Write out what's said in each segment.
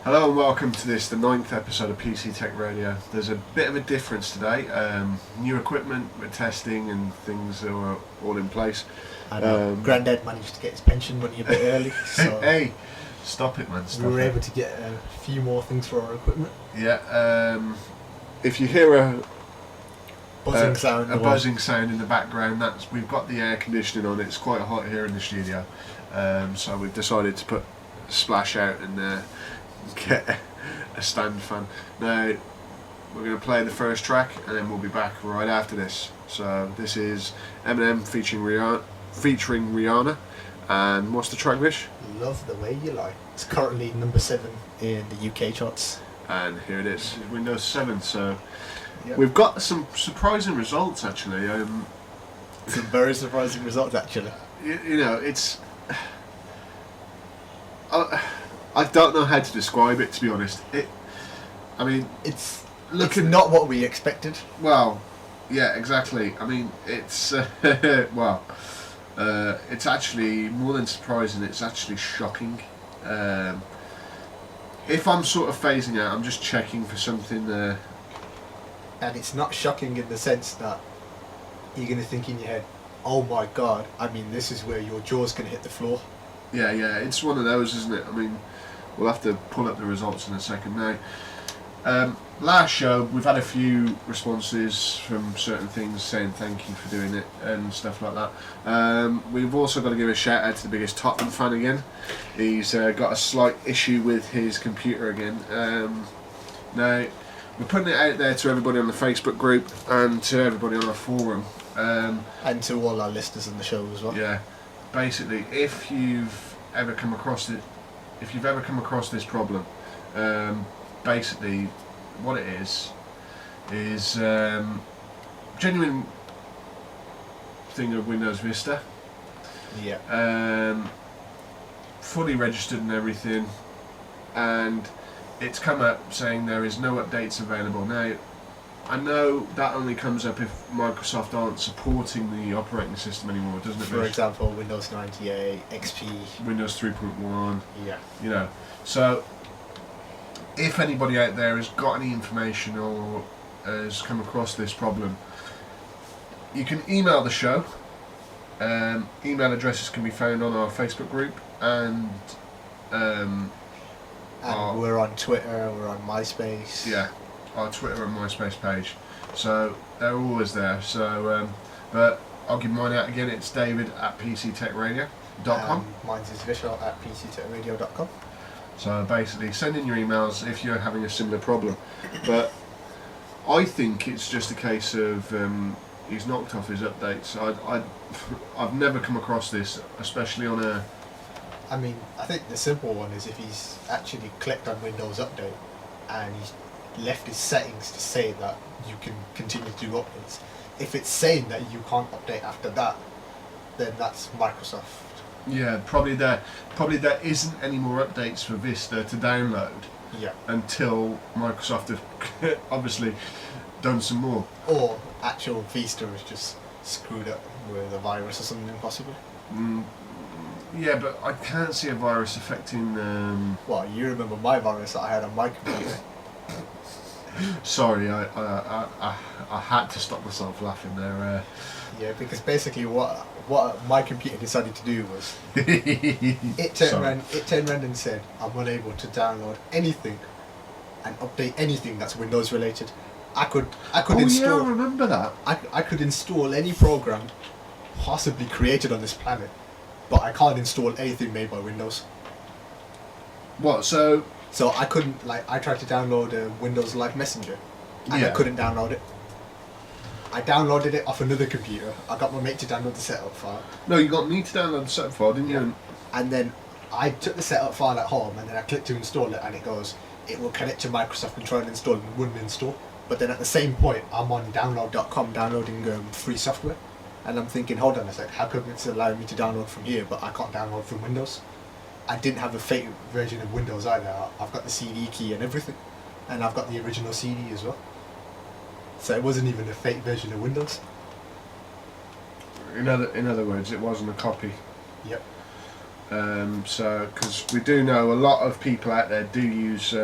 Hello and welcome to this, the 9th episode of PCTechRadio. There's a bit of a difference today. New equipment, we're testing and things are all in place. I know. Grandad managed to get his pension money a bit early, so hey, stop it, man. we were able to get a few more things for our equipment. Yeah, if you hear a Buzzing sound in the background, we've got the air conditioning on. It's quite hot here in the studio, so we've decided to put a splash out and get a stand fan. Now we're going to play the first track and then we'll be back right after this. So this is Eminem featuring Rihanna, and what's the track, Vish? Love the Way You Lie. It's currently number 7 in the UK charts. And here it is, Windows 7. So Yep. we've got some surprising results actually. Some very surprising results actually. You know, it's I don't know how to describe it, to be honest. It's not what we expected. Well, yeah, exactly. I mean, it's it's actually more than surprising. It's actually shocking. If I'm sort of phasing out, I'm just checking for something. And it's not shocking in the sense that you're going to think in your head, oh my god, I mean, this is where your jaw's going to hit the floor. Yeah, it's one of those, isn't it? I mean, we'll have to pull up the results in a second now. Last show, we've had a few responses from certain things saying thank you for doing it and stuff like that. We've also got to give a shout out to the biggest Tottenham fan again. He's got a slight issue with his computer again. Now, we're putting it out there to everybody on the Facebook group and to everybody on the forum. And to all our listeners in the show as well. Yeah. Basically, if you've ever come across this problem, basically what it is genuine thing of Windows Vista. Yeah. Fully registered and everything, and it's come up saying there is no updates available. Now, I know that only comes up if Microsoft aren't supporting the operating system anymore, doesn't it? For example, Windows 98, XP, Windows 3.1. Yeah. You know, so if anybody out there has got any information or has come across this problem, you can email the show. Email addresses can be found on our Facebook group, and we're on Twitter, we're on MySpace. Yeah, our Twitter and MySpace page. So they're always there. So, but I'll give mine out again. It's David at PCTechRadio.com. Mine's is Vishal at PCTechRadio.com. So basically, send in your emails if you're having a similar problem. But I think it's just a case of he's knocked off his updates. I've never come across this, especially on a. I mean, I think the simple one is if he's actually clicked on Windows Update and he's left his settings to say that you can continue to do updates. If it's saying that you can't update after that, then that's Microsoft. Yeah, probably there isn't any more updates for Vista to download. Yeah. Until Microsoft have obviously done some more. Or actual Vista is just screwed up with a virus or something possibly. Yeah, but I can't see a virus affecting. Well, you remember my virus that I had on my computer. Sorry, I had to stop myself laughing there. Yeah, because basically what my computer decided to do was it turned around and said, I'm unable to download anything and update anything that's Windows related. I could install. Yeah, I remember that. I could install any program possibly created on this planet, but I can't install anything made by Windows. What? So I couldn't, I tried to download a Windows Live Messenger, and I couldn't download it. I downloaded it off another computer. I got my mate to download the setup file. No, you got me to download the setup file, didn't you? And then I took the setup file at home, and then I clicked to install it, and it goes, it will connect to Microsoft and try and install it, and it wouldn't install. But then at the same point, I'm on download.com downloading free software. And I'm thinking, hold on a sec, how come it's allowing me to download from here, but I can't download from Windows? I didn't have a fake version of Windows either. I've got the CD key and everything, and I've got the original CD as well. So it wasn't even a fake version of Windows. In other words, it wasn't a copy. Yep. So, because we do know a lot of people out there do use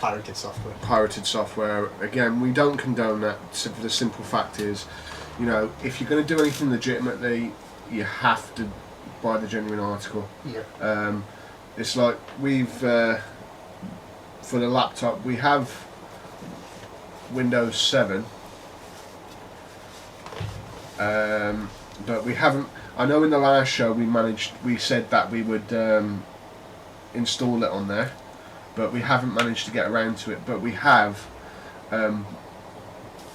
Pirated software. Pirated software. Again, we don't condone that. The simple fact is, you know, if you're going to do anything legitimately, you have to buy the genuine article. Yeah. It's like we've for the laptop we have Windows 7, but we haven't. I know in the last show we said that we would install it on there, but we haven't managed to get around to it. But we have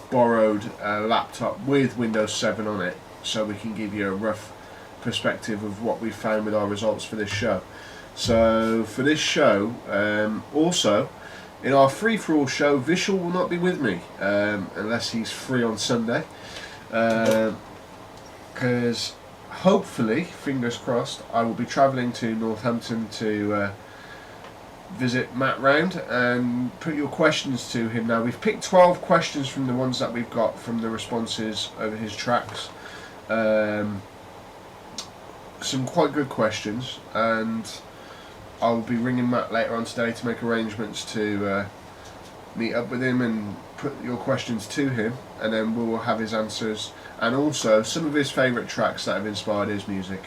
borrowed a laptop with Windows 7 on it, so we can give you a rough perspective of what we found with our results for this show. So for this show, also in our free-for-all show, Vishal will not be with me unless he's free on Sunday, because hopefully, fingers crossed, I will be travelling to Northampton to visit Matt round and put your questions to him. Now, we've picked 12 questions from the ones that we've got from the responses over his tracks. Some quite good questions, and I'll be ringing Matt later on today to make arrangements to meet up with him and put your questions to him, and then we will have his answers and also some of his favourite tracks that have inspired his music.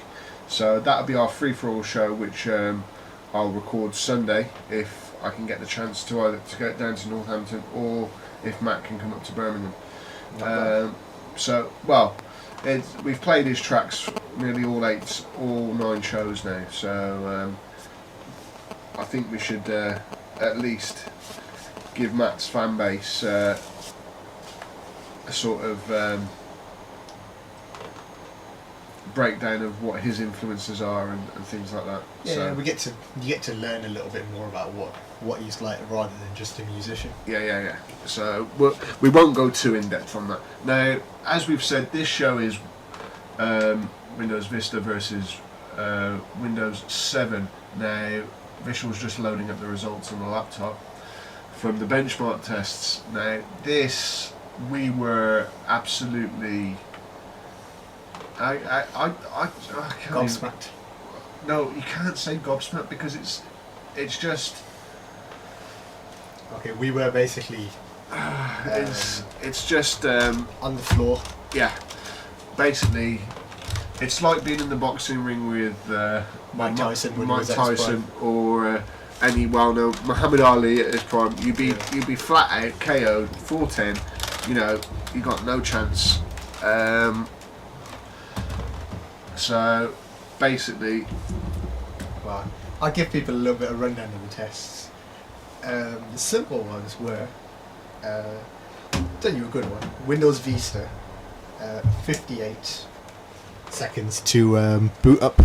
So that'll be our free-for-all show, which I'll record Sunday if I can get the chance to either to get down to Northampton or if Matt can come up to Birmingham. We've played his tracks nearly all 9 shows now, so I think we should at least give Matt's fan base a sort of breakdown of what his influences are and things like that. Yeah, so, you get to learn a little bit more about what he's like rather than just a musician. Yeah. So we won't go too in depth on that. Now, as we've said, this show is Windows Vista versus Windows 7. Now, Vishal's just loading up the results on the laptop from the benchmark tests. Now, this we were absolutely. I can't Gobsmacked. No, you can't say gobsmacked because it's just. Okay, we were basically. It's just on the floor. Yeah, basically, it's like being in the boxing ring with Mike Mike Tyson or any well-known Muhammad Ali at his prime. You'd be flat out KO'd 4-10. You know, you got no chance. So basically, Well, I'll give people a little bit of rundown of the tests. The simple ones were, tell you a good one. Windows Vista, 58 seconds to boot up,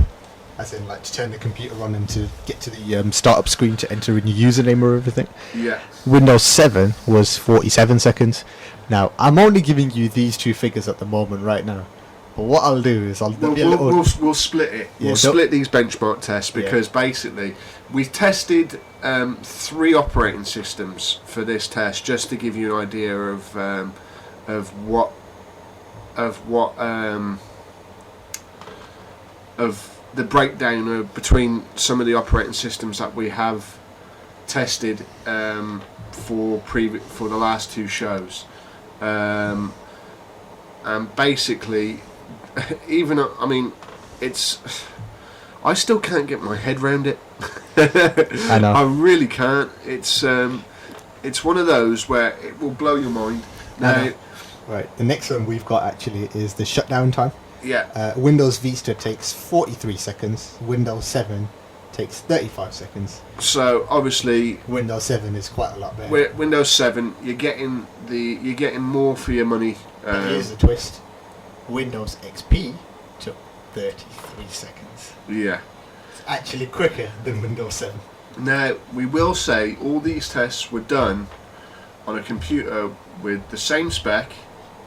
as in like to turn the computer on and to get to the startup screen to enter in your username or everything. yeah. Windows 7 was 47 seconds. Now, I'm only giving you these two figures at the moment right now. But what I'll do is We'll split it. Yeah, we'll split these benchmark tests because basically we've tested 3 operating systems for this test just to give you an idea of the breakdown between some of the operating systems that we have tested for the last 2 shows, and basically. I still can't get my head round it. I know. I really can't. It's one of those where it will blow your mind. Now, right, the next one we've got actually is the shutdown time. Yeah. Windows Vista takes 43 seconds. Windows 7 takes 35 seconds. So obviously, Windows 7 is quite a lot better. Windows 7, you're getting more for your money. But here's the twist. Windows XP took 33 seconds. Yeah. It's actually quicker than Windows 7. Now, we will say all these tests were done on a computer with the same spec.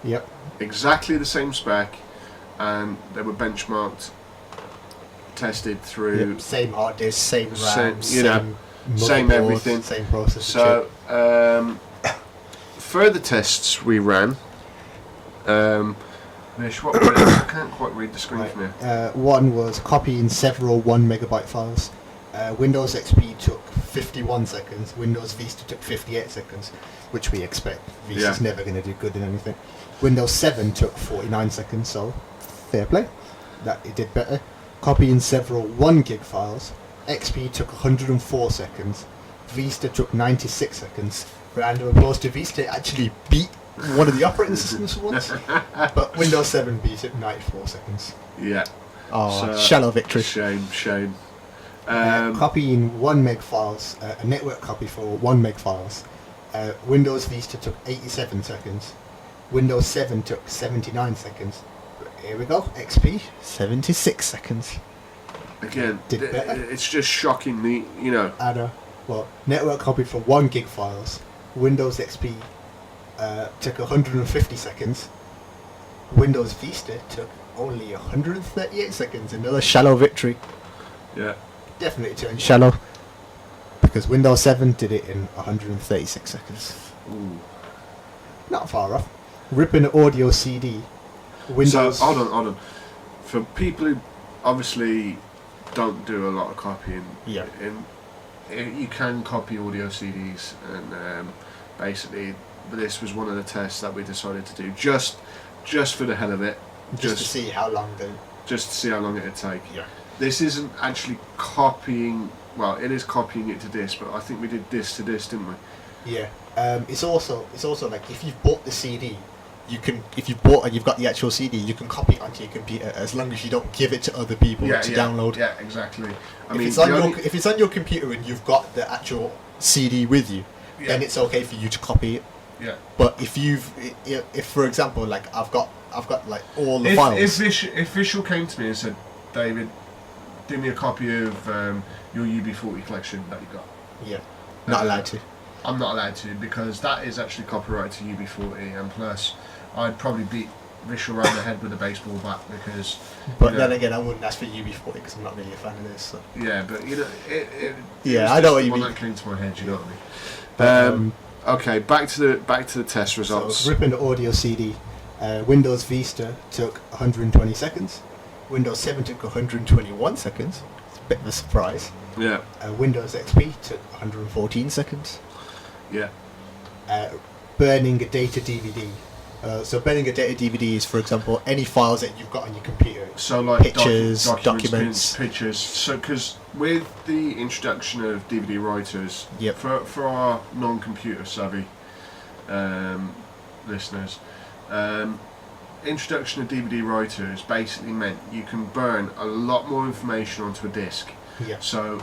Yep. Exactly the same spec, and they were benchmarked, tested through. Yep. Same hard disk, same RAM, same everything. Same processor. So, further tests we ran. Vish, what was it? I can't quite read the screen Right. from here. One was copying several 1 megabyte files. Windows XP took 51 seconds. Windows Vista took 58 seconds, which we expect. Vista's never going to do good in anything. Windows 7 took 49 seconds, so fair play. That it did better. Copying several 1 gig files. XP took 104 seconds. Vista took 96 seconds. Round of applause to Vista. It actually beat one of the operating systems for once. But Windows 7 beat it 94 seconds. Yeah. Oh, So, shallow victory. Shame. Copying 1 meg files, a network copy for 1 meg files. Windows Vista took 87 seconds. Windows 7 took 79 seconds. Here we go, XP, 76 seconds. Again, Did better. it's just shocking. You know. And network copy for 1 gig files. Windows XP took 150 seconds. Windows Vista took only 138 seconds. Another shallow victory. Yeah. Definitely turned shallow. Because Windows 7 did it in 136 seconds. Ooh. Not far off. Ripping an audio CD. Windows. So hold on. For people who obviously don't do a lot of copying, Yeah. You can copy audio CDs, and basically, this was one of the tests that we decided to do just for the hell of it, Just to see how long the. just to see how long it'd take. Yeah. This isn't actually copying. Well, it is copying it to disc, but I think we did disc to disc, didn't we? Yeah. It's also like if you've bought the CD, you can, if you've bought and you've got the actual CD, you can copy it onto your computer as long as you don't give it to other people to download. Yeah, exactly. If it's on your computer and you've got the actual CD with you, then it's okay for you to copy it. Yeah. But if for example, like I've got like all the files. If Visual came to me and said, David, do me a copy of your UB40 collection that you got. Yeah. Not allowed to. I'm not allowed to, because that is actually copyright to UB40, and plus I'd probably beat Visual around the head with a baseball bat, because... But then again, I wouldn't ask for UB40 because I'm not really a fan of this. So. Yeah, but you know, yeah, I know what you mean. One that came to my head, you know what I mean? Okay, back to the test results. So, ripping the audio CD, Windows Vista took 120 seconds. Windows 7 took 121 seconds. It's a bit of a surprise. Yeah. Windows XP took 114 seconds. Yeah. Burning a data DVD. So burning a data DVD is, for example, any files that you've got on your computer. So like pictures, documents, pictures. So because with the introduction of DVD writers, Yep. for our non-computer savvy listeners, introduction of DVD writers basically meant you can burn a lot more information onto a disc. Yeah. So,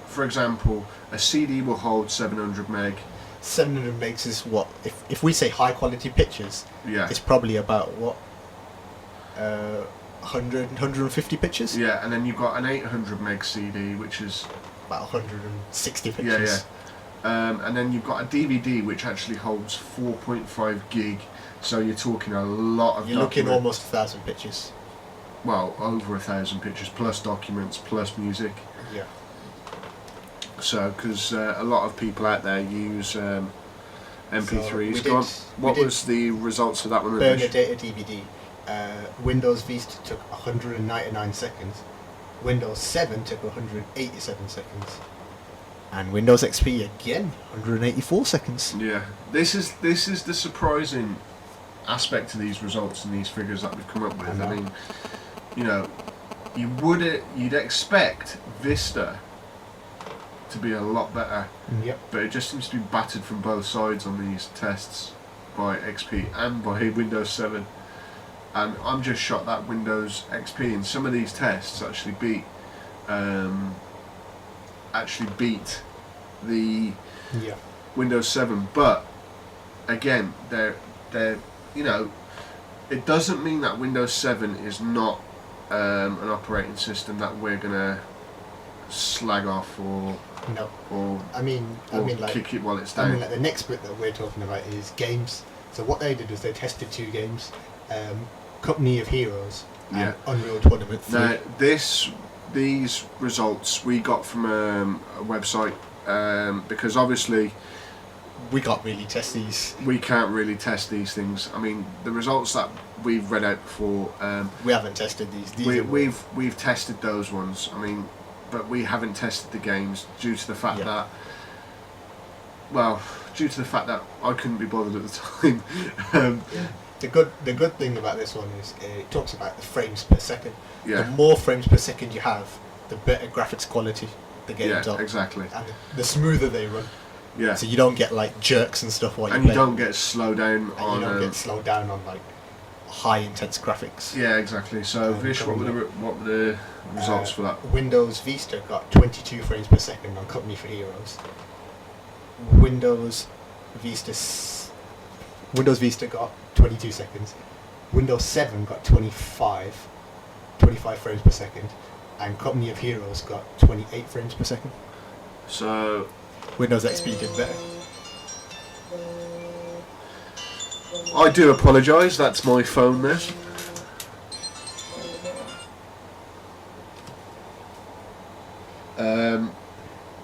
for example, a CD will hold 700 meg. 700 megs is what? If we say high quality pictures, Yeah. it's probably about what? 100, 150 pictures? Yeah, and then you've got an 800 meg CD, which is... About 160 pictures. Yeah. And then you've got a DVD, which actually holds 4.5 gig. So you're talking a lot of You're looking document- almost 1,000 pictures. Well, over 1,000 pictures, plus documents, plus music. Yeah. So, because a lot of people out there use MP3s. So Go on. What was the results of that one? Burn a data DVD. Windows Vista took 199 seconds. Windows 7 took 187 seconds. And Windows XP again, 184 seconds. Yeah, this is the surprising aspect to these results and these figures that we've come up with. I mean, you know, you'd expect Vista to be a lot better, Yep. but it just seems to be battered from both sides on these tests by XP and by Windows 7. And I'm just shocked that Windows XP in some of these tests actually beat the Yeah. Windows 7. But again, they're you know, it doesn't mean that Windows 7 is not an operating system that we're gonna slag off or No. or I mean, like, kick it while it's down. like the next bit that we're talking about is games. So what they did was they tested 2 games, Company of Heroes and Yeah. Unreal Tournament 3. Now, these results we got from a website, because obviously we can't really test these. We can't really test these things. I mean, the results that we've read out before. We haven't tested these. We've tested those ones. I mean, but we haven't tested the games due to the fact that. Well, due to the fact that I couldn't be bothered at the time. The good thing about this one is it talks about the frames per second. Yeah. The more frames per second you have, the better graphics quality the game's on. Exactly. And the smoother they run. Yeah. So you don't get like jerks and stuff while and you you don't get slowed down on. You don't get slowed down on like high intense graphics. Yeah, exactly. So, Vish, what were the results for that? Windows Vista got 22 frames per second on Company for Heroes. Windows Vista got 22 seconds. Windows 7 got 25 frames per second, and Company of Heroes got 28 frames per second. So Windows XP did better. I do apologise, that's my phone there.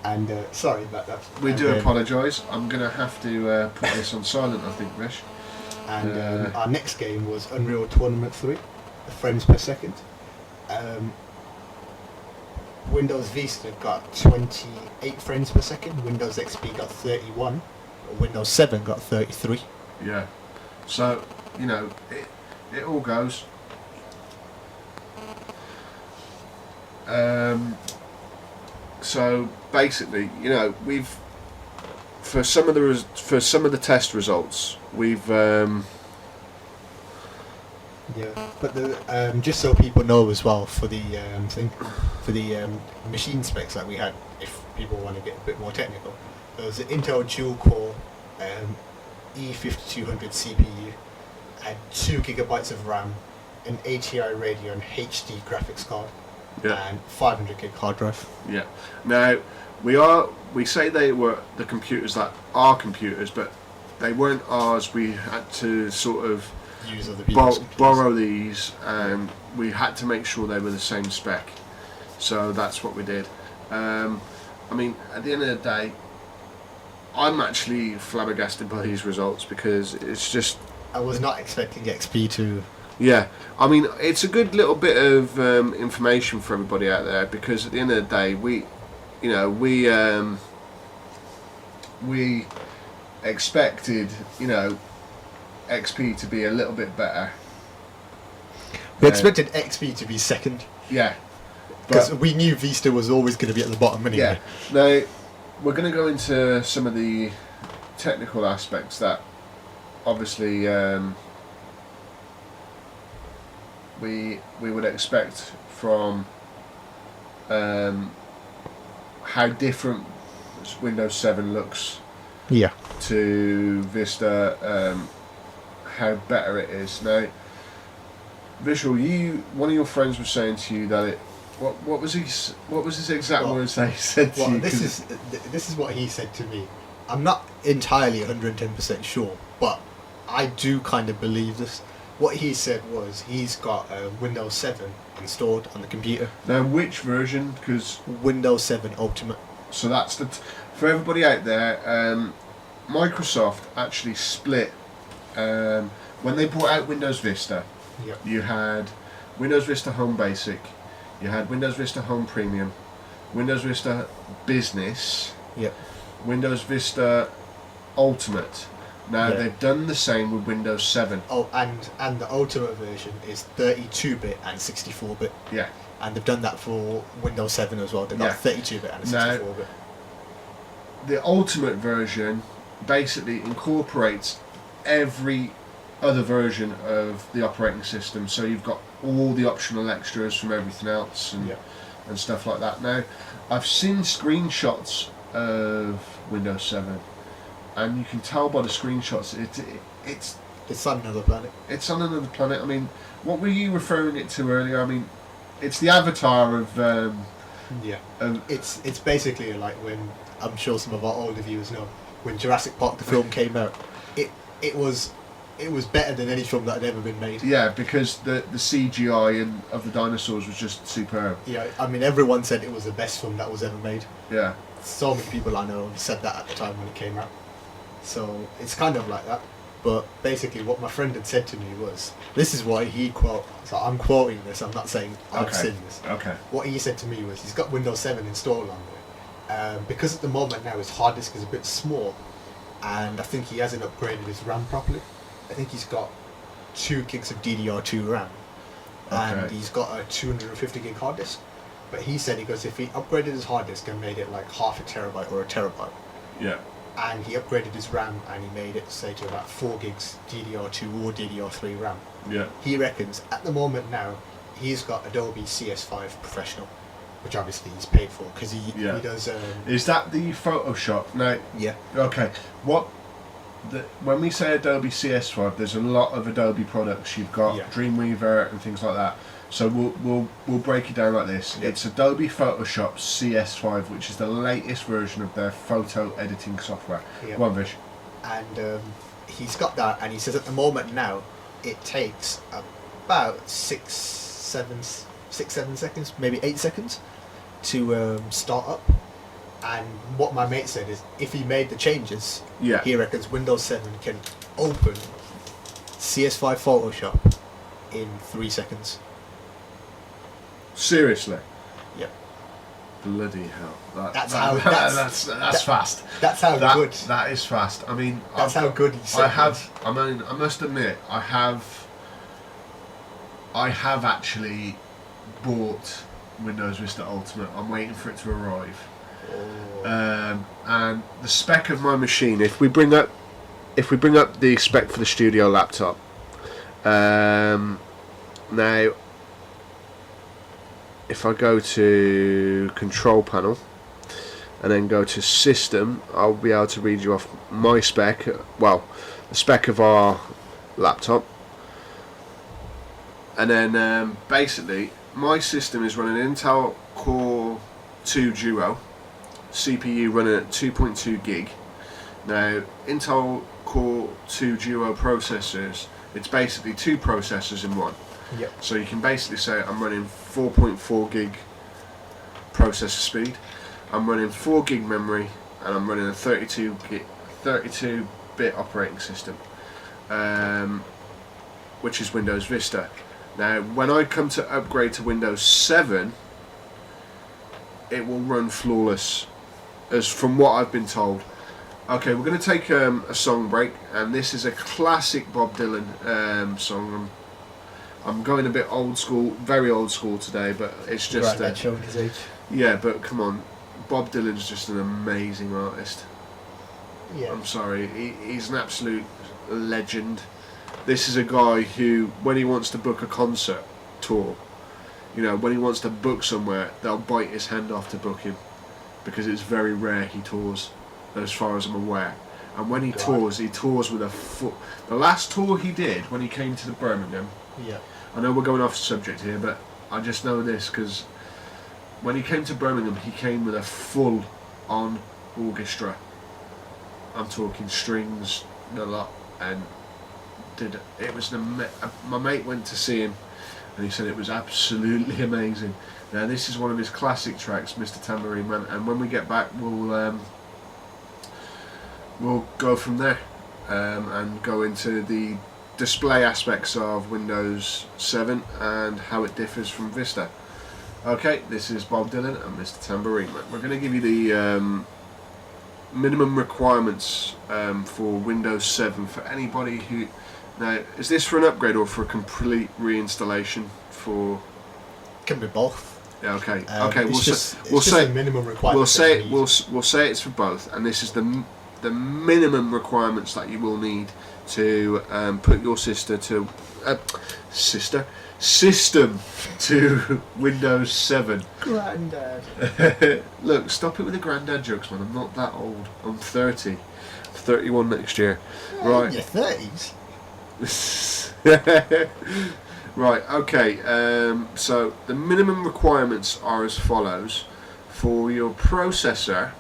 And sorry about that. We do apologise. I'm going to have to put this on silent, I think, Vish. And our next game was Unreal Tournament 3, the frames per second. Windows Vista got 28 frames per second, Windows XP got 31, Windows 7 got 33. Yeah. So, you know, it all goes. So basically, you know, we've for some of the test results, we've but just so people know as well, for the machine specs that we had, if people want to get a bit more technical, there was an Intel dual core E5200 CPU, had 2 gigabytes of RAM, an ATI Radeon HD graphics card, and 500 gig hard drive. Yeah. Now we say they were the computers that are computers, but they weren't ours. We had to sort of use other people's borrow these, and we had to make sure they were the same spec. So that's what we did. I mean, at the end of the day, I'm actually flabbergasted by these results because it's just. I was not expecting XP to. Yeah, I mean, it's a good little bit of information for everybody out there, because at the end of the day, we expected, XP to be a little bit better. We expected XP to be second. Yeah. Because we knew Vista was always going to be at the bottom anyway. Yeah. Now, we're going to go into some of the technical aspects that obviously we would expect from how different Windows 7 looks to Vista, how better it is. Now, Visual, one of your friends was saying to you that what was his exact words that he said to you? This is what he said to me. I'm not entirely 110% sure, but I do kind of believe this. What he said was he's got Windows 7 installed on the computer. Now, which version? Because Windows 7 Ultimate. So that's for everybody out there. Microsoft actually split when they brought out Windows Vista. Yep. You had Windows Vista Home Basic, you had Windows Vista Home Premium, Windows Vista Business, Windows Vista Ultimate. Now they've done the same with Windows 7. Oh, and the Ultimate version is 32-bit and 64-bit. Yeah. And they've done that for Windows 7 as well. They've got 32-bit and a 64-bit. The Ultimate version basically incorporates every other version of the operating system, so you've got all the optional extras from everything else and stuff like that. Now, I've seen screenshots of Windows 7, and you can tell by the screenshots it's on another planet. It's on another planet. I mean, what were you referring it to earlier? I mean, it's the avatar of. It's basically like when, I'm sure some of our older viewers know, when Jurassic Park the film came out, it was better than any film that had ever been made. Yeah, because the CGI of the dinosaurs was just superb. Yeah, I mean, everyone said it was the best film that was ever made. Yeah. So many people I know said that at the time when it came out. So it's kind of like that. But basically, what my friend had said to me was, this is what he quote. So I'm quoting this. I'm not saying I've seen this. Okay. What he said to me was, he's got Windows 7 installed on there, because at the moment now his hard disk is a bit small, and I think he hasn't upgraded his RAM properly. I think he's got 2 gigs of DDR2 RAM, and he's got a 250 gig hard disk. But he said, he goes, if he upgraded his hard disk and made it like half a terabyte or a terabyte, yeah, and he upgraded his RAM and he made it, say, to about 4 gigs DDR2 or DDR3 RAM, yeah, he reckons at the moment now he's got Adobe CS5 Professional, which obviously he's paid for because he does. Is that the Photoshop? No. Yeah. Okay. When we say Adobe CS5, there's a lot of Adobe products. You've got Dreamweaver and things like that. So we'll break it down like this. Yep. It's Adobe Photoshop CS5, which is the latest version of their photo editing software. Yep. Go on, Vish. And he's got that, and he says at the moment now it takes about 6, 7 seconds, maybe 8 seconds to start up. And what my mate said is, if he made the changes, he reckons Windows 7 can open CS5 Photoshop in 3 seconds. Seriously? Yep. Bloody hell! That's fast. That's how good. That is fast. I mean, that's how good he said. I must admit, I have actually bought Windows Vista Ultimate. I'm waiting for it to arrive. Oh. And the spec of my machine. If we bring up the spec for the studio laptop, now. If I go to Control Panel and then go to System, I'll be able to read you off my spec, well, the spec of our laptop. And then basically, my system is running Intel Core 2 Duo, CPU running at 2.2 gig. Now, Intel Core 2 Duo processors, it's basically 2 processors in one. Yep. So you can basically say I'm running 4.4 gig processor speed, I'm running 4 gig memory, and I'm running a 32-bit operating system, which is Windows Vista. Now, when I come to upgrade to Windows 7, it will run flawless, as from what I've been told. Okay, we're going to take a song break, and this is a classic Bob Dylan song. I'm going a bit old school, very old school today, but it's just... Right, showing his age. Yeah, but come on, Bob Dylan's just an amazing artist. Yeah. I'm sorry, he's an absolute legend. This is a guy who, when he wants to book a concert tour, you know, when he wants to book somewhere, they'll bite his hand off to book him, because it's very rare he tours, as far as I'm aware. And when he tours with a foot. The last tour he did, when he came to the Birmingham, I know we're going off subject here, but I just know this because when he came to Birmingham, he came with a full-on orchestra. I'm talking strings, a lot, and it was my mate went to see him, and he said it was absolutely amazing. Now this is one of his classic tracks, Mr. Tambourine Man, and when we get back, we'll go from there and go into the display aspects of Windows 7 and how it differs from Vista. Okay, this is Bob Dylan and Mr. Tambourine Man. We're going to give you the minimum requirements for Windows 7 for anybody who... Now, is this for an upgrade or for a complete reinstallation? For... Can be both. Yeah, okay. We'll say minimum requirements. We'll say it's for both, and this is the minimum requirements that you will need to put your system to Windows 7. Grandad. Look, stop it with the grandad jokes, man. I'm not that old. I'm 30. I'm 31 next year. Right. In your 30s. Right, okay. So the minimum requirements are as follows. For your processor,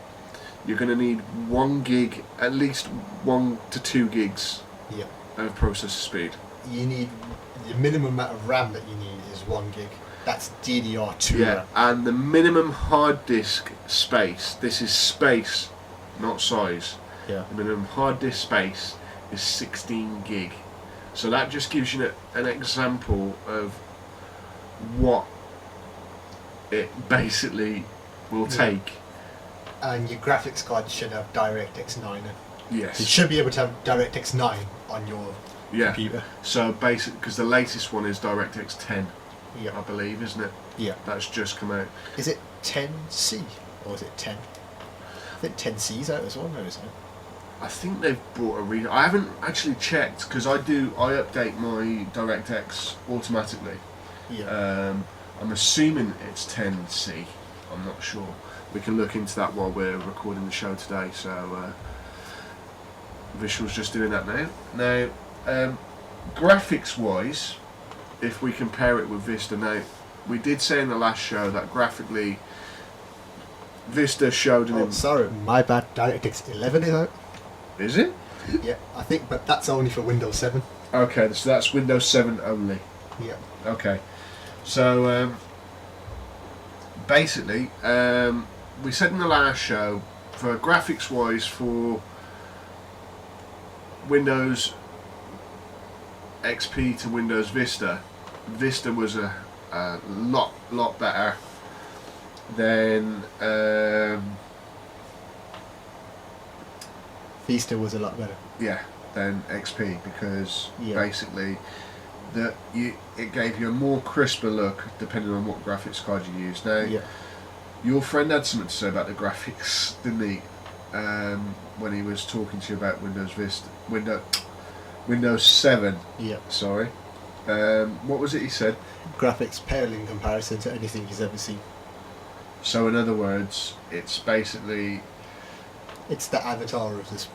you're going to need 1 gig, at least 1 to 2 gigs of processor speed. You need the minimum amount of RAM that you need is 1 gig. That's DDR2 RAM. And the minimum hard disk space, this is space, not size. Yeah. The minimum hard disk space is 16 gig. So that just gives you an example of what it basically will take. And your graphics card should have DirectX 9 in. Yes. You should be able to have DirectX 9 on your computer. So basically, because the latest one is DirectX 10, Yeah. I believe, isn't it? Yeah. That's just come out. Is it 10C or is it 10? I think 10C's out as well, no, isn't it? I think they've brought a I haven't actually checked because I update my DirectX automatically. Yeah. I'm assuming it's 10C. I'm not sure. We can look into that while we're recording the show today. So Visual's just doing that now. Now, graphics-wise, if we compare it with Vista, now we did say in the last show that graphically, Vista showed an. Sorry, my bad. DirectX 11 is out. Is it? Yeah, I think, but that's only for Windows 7. Okay, so that's Windows 7 only. Yeah. Okay, so basically, we said in the last show, for graphics wise, for Windows XP to Windows Vista, Vista was a lot better than Vista was a lot better. than XP, because Yeah. basically it gave you a more crisper look depending on what graphics card you use. Now, Yeah. your friend had something to say about the graphics, didn't he? When he was talking to you about Windows Vista, Windows 7. Yeah. Sorry. What was it he said? Graphics pale in comparison to anything he's ever seen. So in other words, it's basically It's the avatar of this.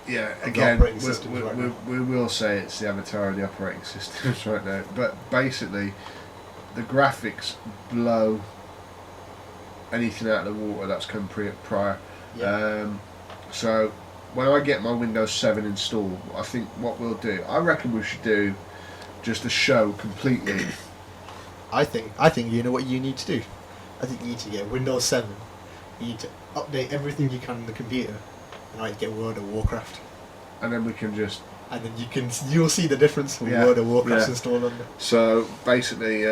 yeah. the Again, operating systems right now. we will say it's the avatar of the operating systems right now. But basically, the graphics blow anything out of the water that's come prior. Yeah. So when I get my Windows 7 installed, I think what we'll do, I reckon we should do just a show completely. I think you know what you need to do. I think you need to get Windows 7. You need to update everything you can on the computer, and I get World of Warcraft. And then we can just. And then you'll see the difference when Yeah, World of Warcraft's yeah. installed on there. So basically,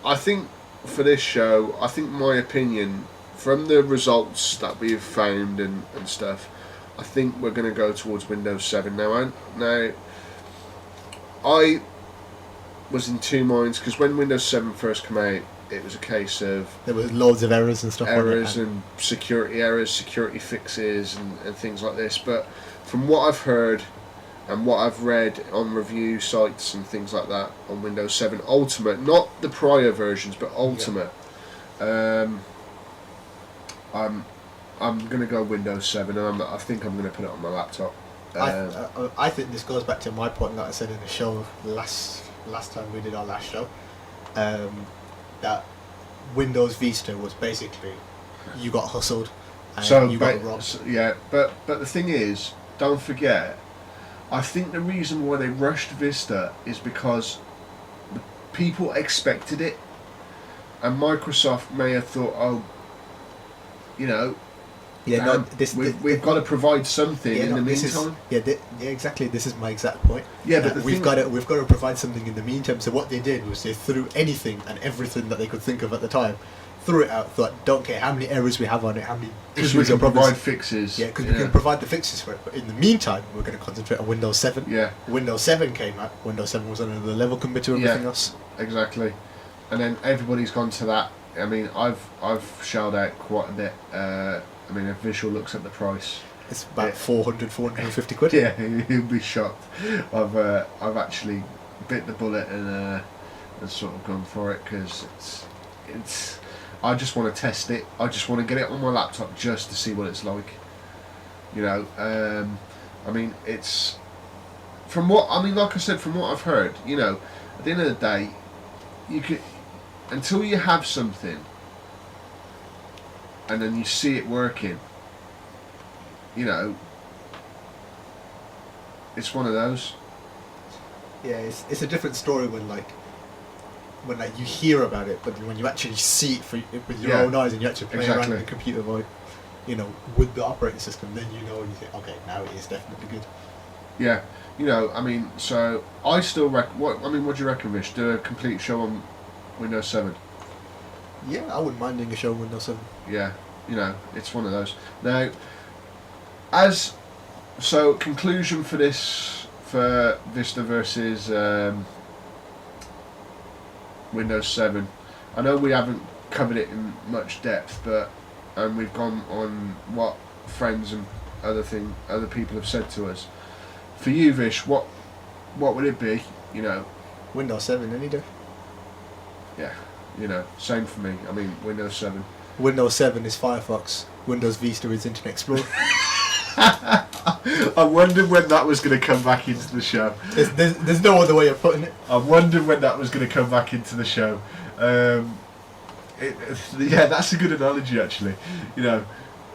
I think for this show, I think my opinion, from the results that we've found and stuff, I think we're going to go towards Windows 7 now. I was in two minds, because when Windows 7 first came out, it was a case of There was loads of errors and stuff. errors and security errors, security fixes and things like this. But from what I've heard and what I've read on review sites and things like that on Windows 7 Ultimate, not the prior versions, but Ultimate, I'm going to go Windows 7, and I think I'm going to put it on my laptop. I think this goes back to my point that I said in the show last time we did our last show, that Windows Vista was basically you got hustled and you got robbed. Yeah, but the thing is, don't forget, I think the reason why they rushed Vista is because the people expected it, and Microsoft may have thought, oh, you know, Yeah, no, we've got to provide something in the meantime. Exactly. This is my exact point. Yeah, but we've got to provide something in the meantime. So what they did was they threw anything and everything that they could think of at the time, threw it out. Thought, don't care how many errors we have on it, how many because we can provide fixes. Yeah, because we can provide the fixes for it. But in the meantime, we're going to concentrate on Windows 7. Yeah. Windows 7 came out. Windows 7 was on another level compared to everything else. Exactly. And then everybody's gone to that. I mean, I've shelled out quite a bit. I mean, if Visual looks at the price, it's about 450 quid. Yeah, he'll be shocked. I've actually bit the bullet and sort of gone for it, because it's. I just want to test it. I just want to get it on my laptop just to see what it's like. You know, I mean, it's like I said, from what I've heard, you know, at the end of the day, you could, until you have something and then you see it working, you know, it's one of those. Yeah, it's a different story when you hear about it, but when you actually see it with your own eyes and you actually play around with the computer void. with the operating system, then you think, okay, now it is definitely good. Yeah, I mean, so I still what do you reckon, Rich? Do a complete show on Windows 7? Yeah, I wouldn't mind doing a show on Windows 7. Yeah, it's one of those. Now, conclusion for this, for Vista versus Windows 7. I know we haven't covered it in much depth, and we've gone on what friends and other people have said to us. For you, Vish, what would it be? Windows 7 any day. Yeah, same for me. I mean, Windows 7. Windows 7 is Firefox. Windows Vista is Internet Explorer. I wondered when that was going to come back into the show. There's no other way of putting it. I wondered when that was going to come back into the show. Yeah, that's a good analogy, actually.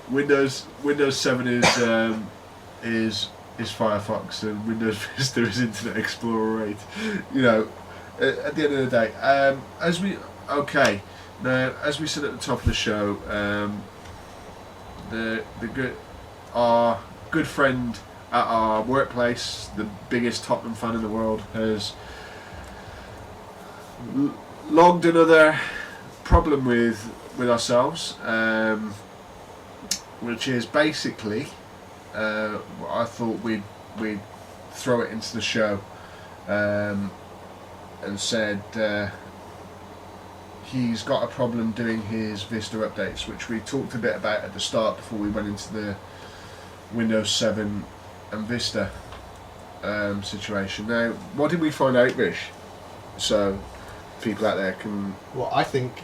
Windows 7 is Firefox, and Windows Vista is Internet Explorer 8. At the end of the day, as we said at the top of the show, our good friend at our workplace, the biggest Tottenham fan in the world, has logged another problem with ourselves, which is basically, I thought we'd throw it into the show, and said he's got a problem doing his Vista updates, which we talked a bit about at the start before we went into the Windows 7 and Vista situation. Now, what did we find out, Vish? So people out there can... Well, I think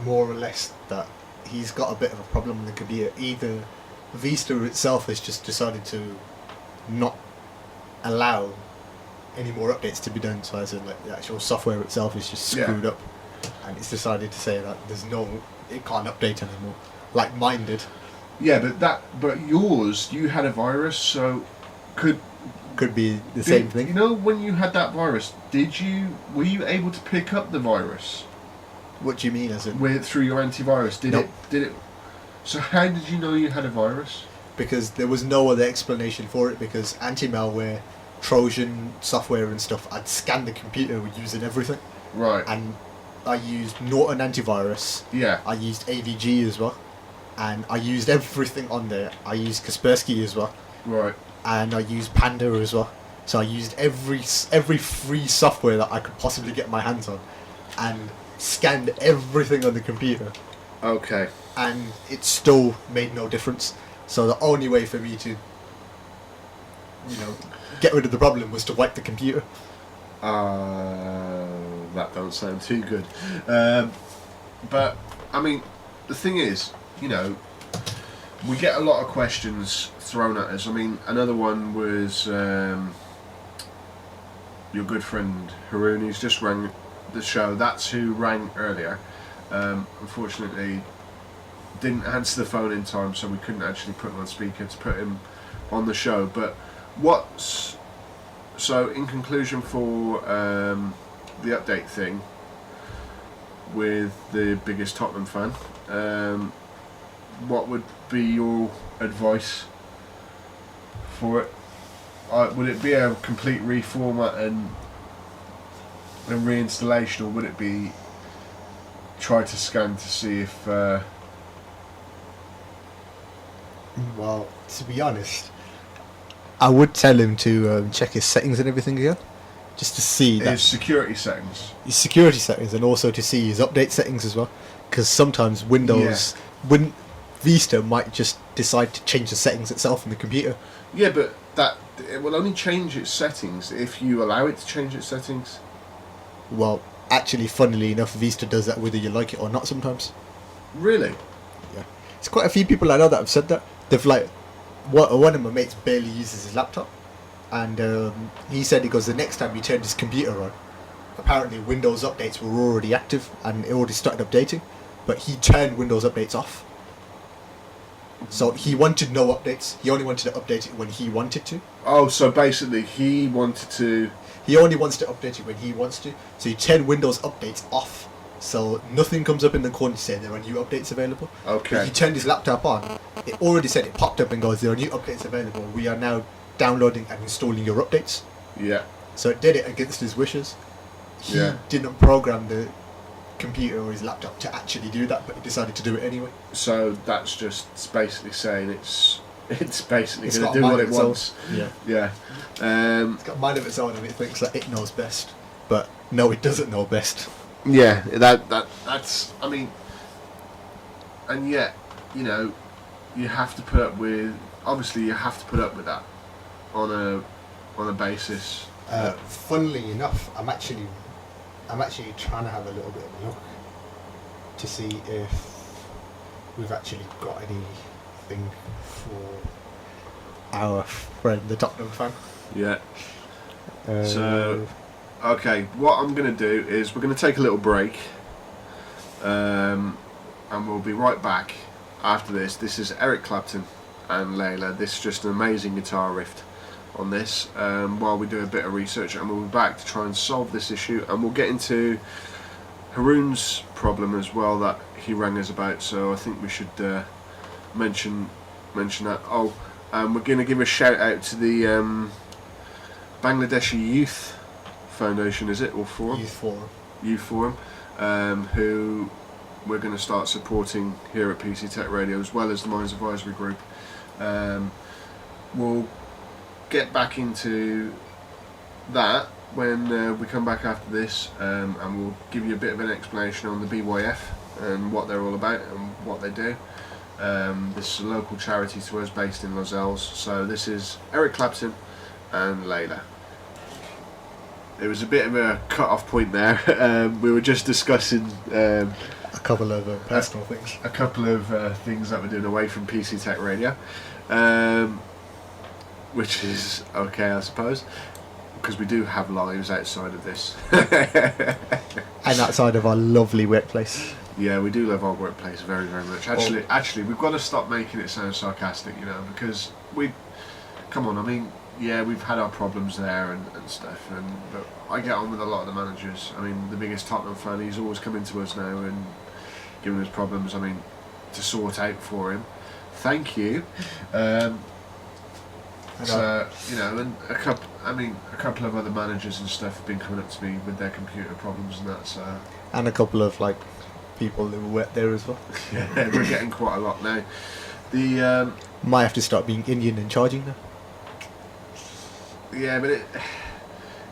more or less that he's got a bit of a problem in the computer. Either Vista itself has just decided to not allow any more updates to be done, so as in like the actual software itself is just screwed up, and it's decided to say that it can't update anymore, like mine did. Yeah, but yours, you had a virus, so could be the same thing. When you had that virus, were you able to pick up the virus? What do you mean, as in? Through your antivirus? Nope. Did it? So how did you know you had a virus? Because there was no other explanation for it, because anti-malware, Trojan software and stuff, I'd scanned the computer using everything. Right. And I used Norton antivirus. Yeah. I used AVG as well. And I used everything on there. I used Kaspersky as well. Right. And I used Panda as well. So I used every free software that I could possibly get my hands on, and scanned everything on the computer. Okay. And it still made no difference. So the only way for me to, get rid of the problem was to wipe the computer. That don't sound too good. But I mean, the thing is, we get a lot of questions thrown at us. I mean, another one was your good friend Haroon, who's just rang the show. That's who rang earlier. Unfortunately, didn't answer the phone in time, so we couldn't actually put him on speaker to put him on the show. But in conclusion for the update thing with the biggest Tottenham fan, what would be your advice for it? Would it be a complete reformat and reinstallation, or would it be try to scan to see if... Well, to be honest, I would tell him to check his settings and everything again, just to see his security settings. His security settings, and also to see his update settings as well, because sometimes Vista might just decide to change the settings itself in the computer. Yeah, but it will only change its settings if you allow it to change its settings. Well, actually, funnily enough, Vista does that whether you like it or not sometimes. Really? Yeah. There's quite a few people I know that have said that. They've one of my mates barely uses his laptop, and he said, the next time he turned his computer on, apparently Windows updates were already active and it already started updating, but he turned Windows updates off. So he wanted no updates. He only wanted to update it when he wanted to. Oh, so basically he only wants to update it when he wants to. So he turned Windows updates off So nothing comes up in the corner saying there are new updates available. But Okay. if you turned his laptop on, it already said, it popped up and goes, there are new updates available. We are now downloading and installing your updates. Yeah. So it did it against his wishes. He Yeah. didn't program the computer or his laptop to actually do that, but he decided to do it anyway. So that's just basically saying it's basically It's going got to a do mind what of it its own. wants. Yeah. Yeah. It's got a mind of its own and it thinks that it knows best. But no, it doesn't know best. Yeah. That's. I mean, and yet, you know, you have to put up with. Obviously, you have to put up with that on a basis. Funnily enough, I'm actually trying to have a little bit of a look to see if we've actually got anything for our friend, the Tottenham fan. Yeah. So, okay, what I'm going to do is we're going to take a little break, and we'll be right back after this. This is Eric Clapton and Layla. This is just an amazing guitar riff on this while we do a bit of research, and we'll be back to try and solve this issue, and we'll get into Haroon's problem as well that he rang us about, so I think we should mention that. Oh, we're going to give a shout out to the Bangladeshi Youth Foundation, is it, or Forum? Youth Forum, who we're going to start supporting here at PCTechRadio, as well as the Mines Advisory Group. We'll get back into that when we come back after this, and we'll give you a bit of an explanation on the BYF and what they're all about and what they do. This is a local charity to us based in Lozells. So this is Eric Clapton and Layla. It was a bit of a cut-off point there. We were just discussing a couple of personal things. A couple of things that we're doing away from PCTechRadio, which is okay, I suppose, because we do have lives outside of this. And outside of our lovely workplace. Yeah, we do love our workplace very, very much. Actually, we've got to stop making it sound sarcastic, you know, because come on, I mean, yeah, we've had our problems there and stuff, but I get on with a lot of the managers. I mean, the biggest Tottenham fan, he's always coming to us now and giving us problems, I mean, to sort out for him. Thank you. So, you know, and a couple of other managers and stuff have been coming up to me with their computer problems and that, so... And a couple of, people who work there as well. Yeah, we're getting quite a lot now. Might have to start being Indian and charging now. Yeah, but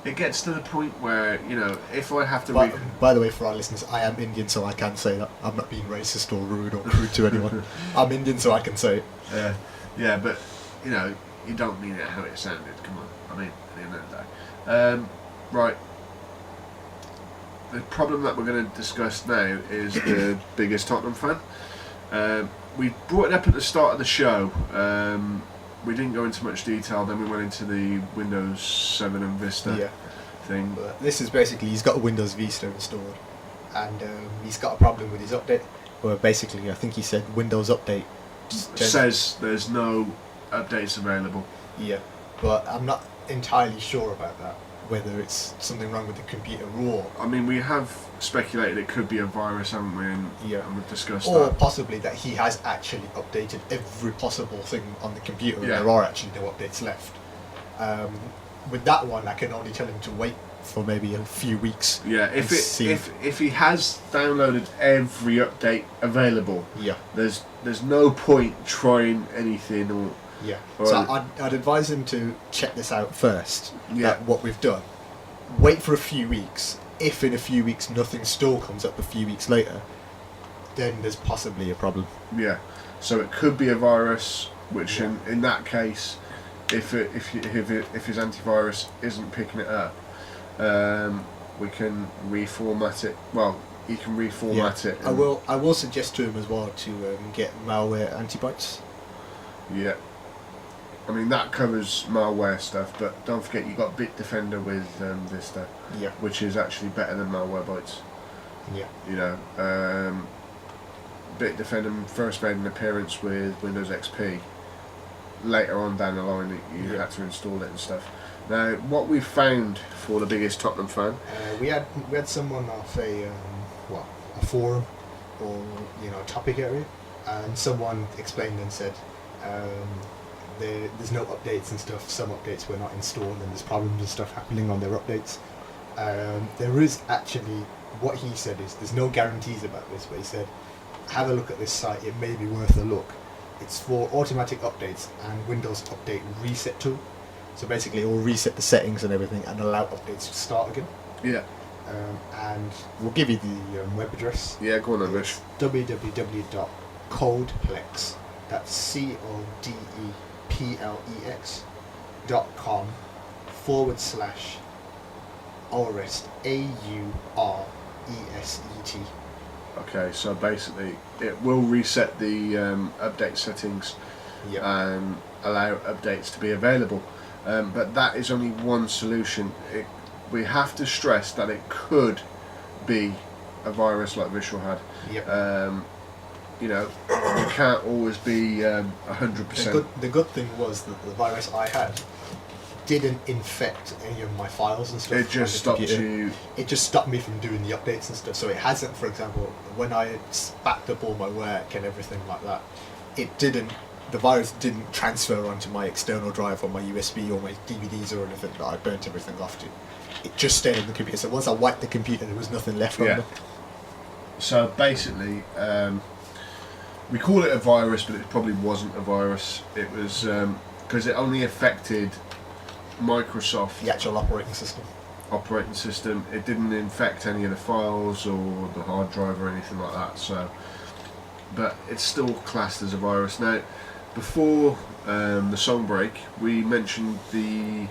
it gets to the point where, you know, if I have to... By the way, for our listeners, I am Indian, so I can say that. I'm not being racist or rude or crude to anyone. I'm Indian, so I can say it. Yeah, but, you know, you don't mean it how it sounded. Come on. I mean, at the end of the day. Right. The problem that we're going to discuss now is the biggest Tottenham fan. We brought it up at the start of the show. We didn't go into much detail, then we went into the Windows 7 and Vista thing. But this is basically, he's got a Windows Vista installed, and he's got a problem with his update, where basically, I think he said Windows Update says there's no updates available. Yeah, but I'm not entirely sure about that, whether it's something wrong with the computer or... I mean, we have speculated it could be a virus, haven't we? And we've discussed or that. Possibly that he has actually updated every possible thing on the computer, and there are actually no updates left. With that one, I can only tell him to wait for maybe a few weeks. Yeah, if he has downloaded every update available, there's no point trying anything or... Yeah, so I'd advise him to check this out first, what we've done. Wait for a few weeks. If in a few weeks nothing still comes up a few weeks later, then there's possibly a problem. Yeah, so it could be a virus, which in that case, if his antivirus isn't picking it up, we can reformat it. Well, he can reformat it. I will suggest to him as well to get malware antibites. Yeah. I mean, that covers malware stuff, but don't forget you got Bitdefender with Vista, which is actually better than Malwarebytes. Yeah. You know, Bitdefender first made an appearance with Windows XP. Later on down the line, you had to install it and stuff. Now, what we've found for the biggest Tottenham fan, we had someone off a a forum or a topic area, and someone explained and said there's no updates and stuff. Some updates were not installed, and there's problems and stuff happening on their updates. There is actually, what he said is, there's no guarantees about this, but he said, have a look at this site, it may be worth a look. It's for automatic updates and Windows Update Reset tool. So basically it will reset the settings and everything and allow updates to start again. Yeah. And we'll give you the web address. Yeah, go on then, Rich. www.codeplex, that's CODEPLEX.com/AUREST, AURESET. Okay, so basically it will reset the update settings and allow updates to be available. But that is only one solution. We have to stress that it could be a virus like Vishal had. You can't always be 100%. The good thing was that the virus I had didn't infect any of my files and stuff. It just stopped you. It just stopped me from doing the updates and stuff. So it hasn't, for example, when I had backed up all my work and everything like that, the virus didn't transfer onto my external drive or my USB or my DVDs or anything that I burnt everything off to. It just stayed on the computer. So once I wiped the computer, there was nothing left on them. So basically, we call it a virus, but it probably wasn't a virus. It was because it only affected Microsoft, the actual operating system. It didn't infect any of the files or the hard drive or anything like that. So, but it's still classed as a virus. Now, before the song break, we mentioned the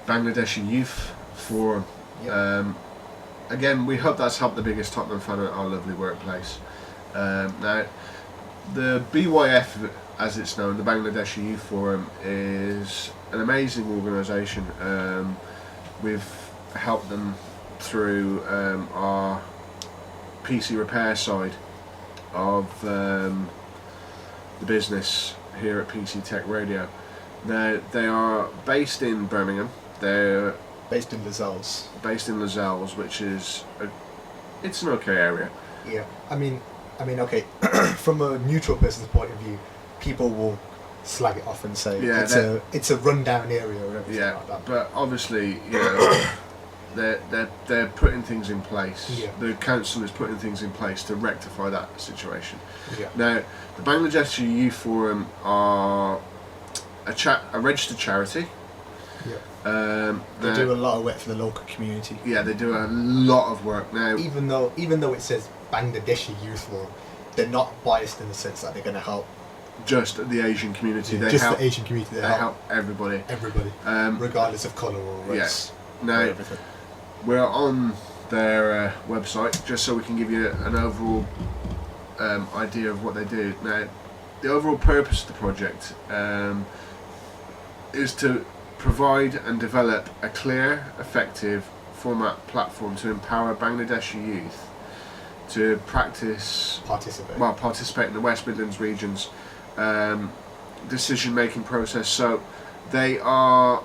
Bangladeshi Youth Forum. Again, we hope that's helped the biggest Tottenham fan at our lovely workplace. Now, the BYF, as it's known, the Bangladeshi Youth Forum, is an amazing organisation. We've helped them through our PC repair side of the business here at PCTechRadio. Now, they are based in Birmingham. They're based in Lascelles. Which is it's an okay area. Yeah, I mean, okay. From a neutral person's point of view, people will slag it off and say it's a rundown area or everything like that. But obviously, they're putting things in place. Yeah. The council is putting things in place to rectify that situation. Yeah. Now, the Bangladeshi Youth Forum are a registered charity. Yeah. They do a lot of work for the local community. Yeah, they do a lot of work now. Even though it says Bangladeshi Youth Forum, they're not biased in the sense that they're going to help just the Asian community. Yeah, the Asian community. They help everybody. Regardless of colour or race. Yeah. Now, we're on their website just so we can give you an overall idea of what they do. Now, the overall purpose of the project is to provide and develop a clear, effective format platform to empower Bangladeshi youth to participate in the West Midlands region's decision-making process. So they are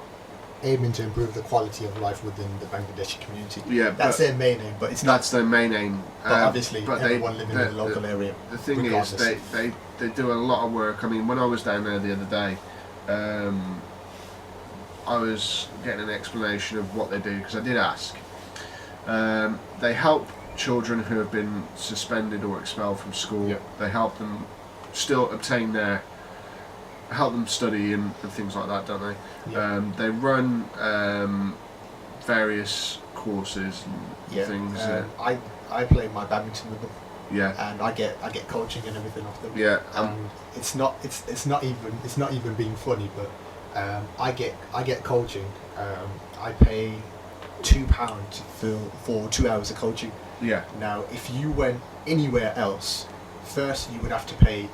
aiming to improve the quality of life within the Bangladeshi community. Yeah, that's their main aim, but it's not. That's their main aim. But obviously, everyone living in the local area. The thing is, they do a lot of work. I mean, when I was down there the other day, I was getting an explanation of what they do because I did ask. They help children who have been suspended or expelled from school. Yep. They help them still help them study and things like that, don't they? Yep. They run various courses and things. I play my badminton with them. Yeah. And I get coaching and everything off them. Yeah. It's not even being funny, but I get coaching. I pay £2 for 2 hours of coaching. Yeah. Now, if you went anywhere else, first you would have to pay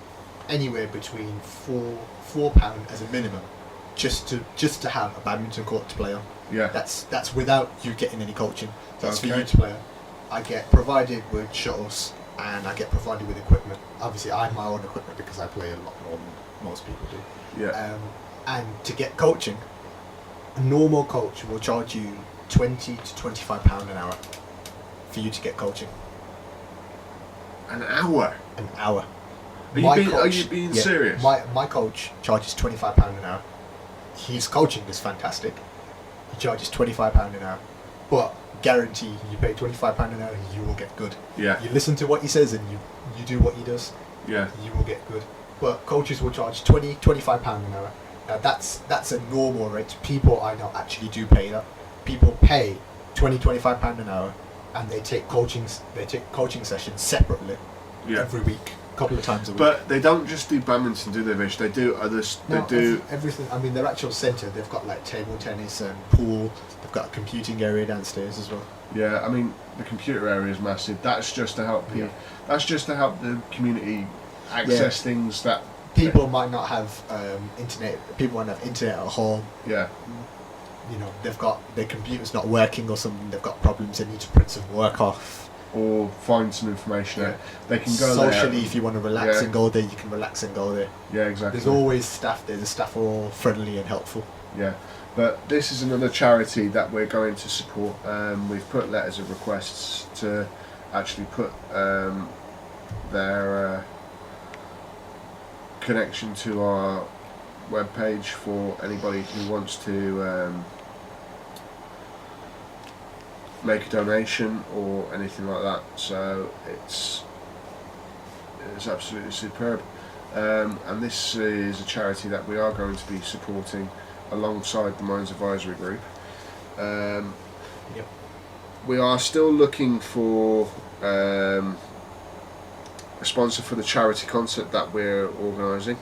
anywhere between £4 as a minimum, just to have a badminton court to play on. Yeah. That's without you getting any coaching. That's for you to play on. I get provided with shuttles and I get provided with equipment. Obviously, I have my own equipment because I play a lot more than most people do. Yeah. And to get coaching, a normal coach will charge you £20 to £25 an hour for you to get coaching. An hour? An hour. Are you being serious? My coach charges £25 an hour. His coaching is fantastic. He charges £25 an hour. But guarantee you pay £25 an hour, you will get good. Yeah. You listen to what he says and you do what he does. Yeah. You will get good. But coaches will charge £25 an hour. Now that's a normal rate. People I know actually do pay that. People pay £25 an hour, and they take coaching sessions separately every week, a couple of times a week. But they don't just do badminton, do they, Vish? They do others. No, they do everything. I mean, their actual centre, they've got like table tennis and pool. They've got a computing area downstairs as well. Yeah, I mean, the computer area is massive. That's just to help people. That's just to help the community access things that people might not have internet. People might not have internet at home. Yeah. You know, they've got their computer's not working or something. They've got problems. They need to print some work off or find some information out. They can go socially there. If you want to relax and go there, you can relax and go there. Yeah, exactly. There's always staff there. The staff are all friendly and helpful. Yeah, but this is another charity that we're going to support. We've put letters of requests to actually put their connection to our webpage for anybody who wants to make a donation or anything like that. So it's absolutely superb, and this is a charity that we are going to be supporting alongside the Mines Advisory Group. We are still looking for a sponsor for the charity concert that we're organising.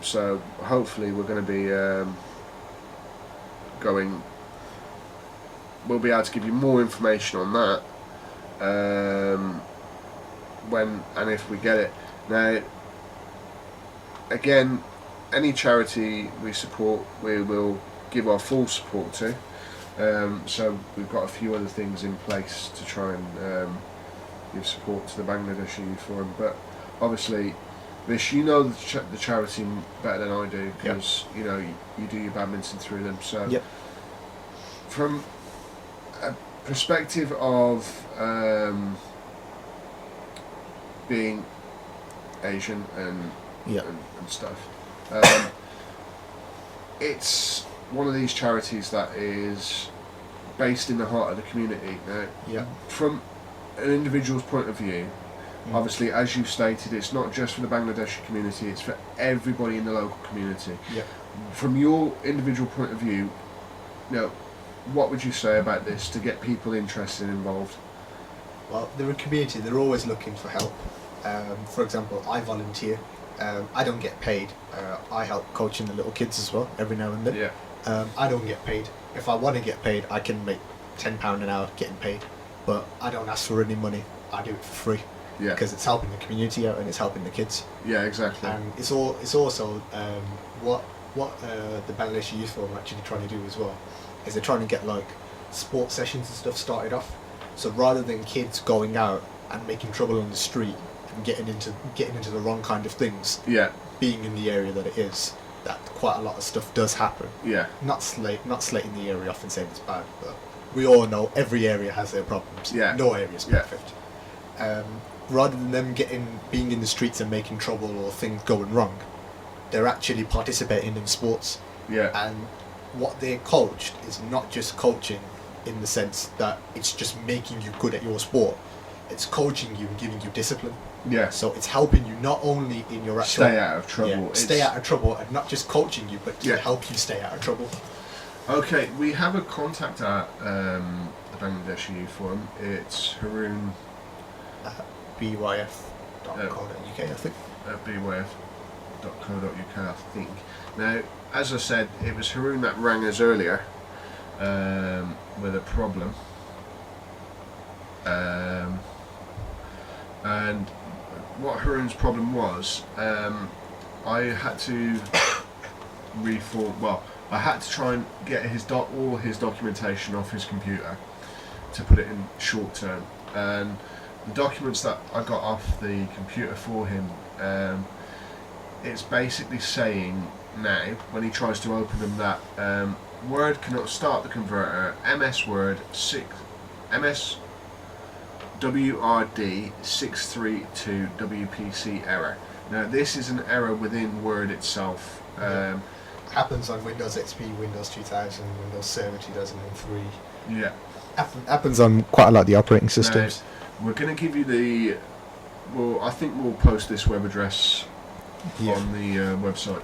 So hopefully we're going to be we'll be able to give you more information on that when and if we get it. Now, again, any charity we support, we will give our full support to. So we've got a few other things in place to try and give support to the Bangladeshi Youth Forum, but obviously, Vish, you know the charity better than I do because you know you do your badminton through them. So, from a perspective of being Asian and stuff, it's one of these charities that is based in the heart of the community. From an individual's point of view, obviously, as you've stated, it's not just for the Bangladeshi community, it's for everybody in the local community. From your individual point of view, you know, what would you say about this to get people interested and involved? Well, they're a community, they're always looking for help. For example, I volunteer. I don't get paid. I help coaching the little kids as well, every now and then. I don't get paid. If I want to get paid, I can make £10 an hour getting paid. But I don't ask for any money. I do it for free. Because it's helping the community out and it's helping the kids. Yeah, exactly. And it's also what the Bangladeshi Youth Forum are actually trying to do as well, is they're trying to get like sports sessions and stuff started off. So rather than kids going out and making trouble on the street and getting into the wrong kind of things, being in the area that it is, that quite a lot of stuff does happen. Not slating the area off and saying it's bad, but we all know every area has their problems. No area is perfect. Rather than them being in the streets and making trouble or things going wrong, they're actually participating in sports. And what they're coached is not just coaching in the sense that it's just making you good at your sport. It's coaching you and giving you discipline. So it's helping you not only in your actual... Stay out of trouble. Stay out of trouble, and not just coaching you, but to help you stay out of trouble. Okay, we have a contact at the Bangladeshi Youth Forum. It's Haroon... byf.co.uk, I think. byf.co.uk, I think. Now, as I said, it was Haroon that rang us earlier with a problem. And what Haroon's problem was, I had to I had to try and get all his documentation off his computer to put it in short term. And the documents that I got off the computer for him, it's basically saying now, when he tries to open them, that Word cannot start the converter, MS WRD632WPC error. Now this is an error within Word itself. Happens on Windows XP, Windows 2000, Windows Server 2003. Yeah. Happens on quite a lot of the operating systems. Now, we're going to give you the... Well, I think we'll post this web address on the website.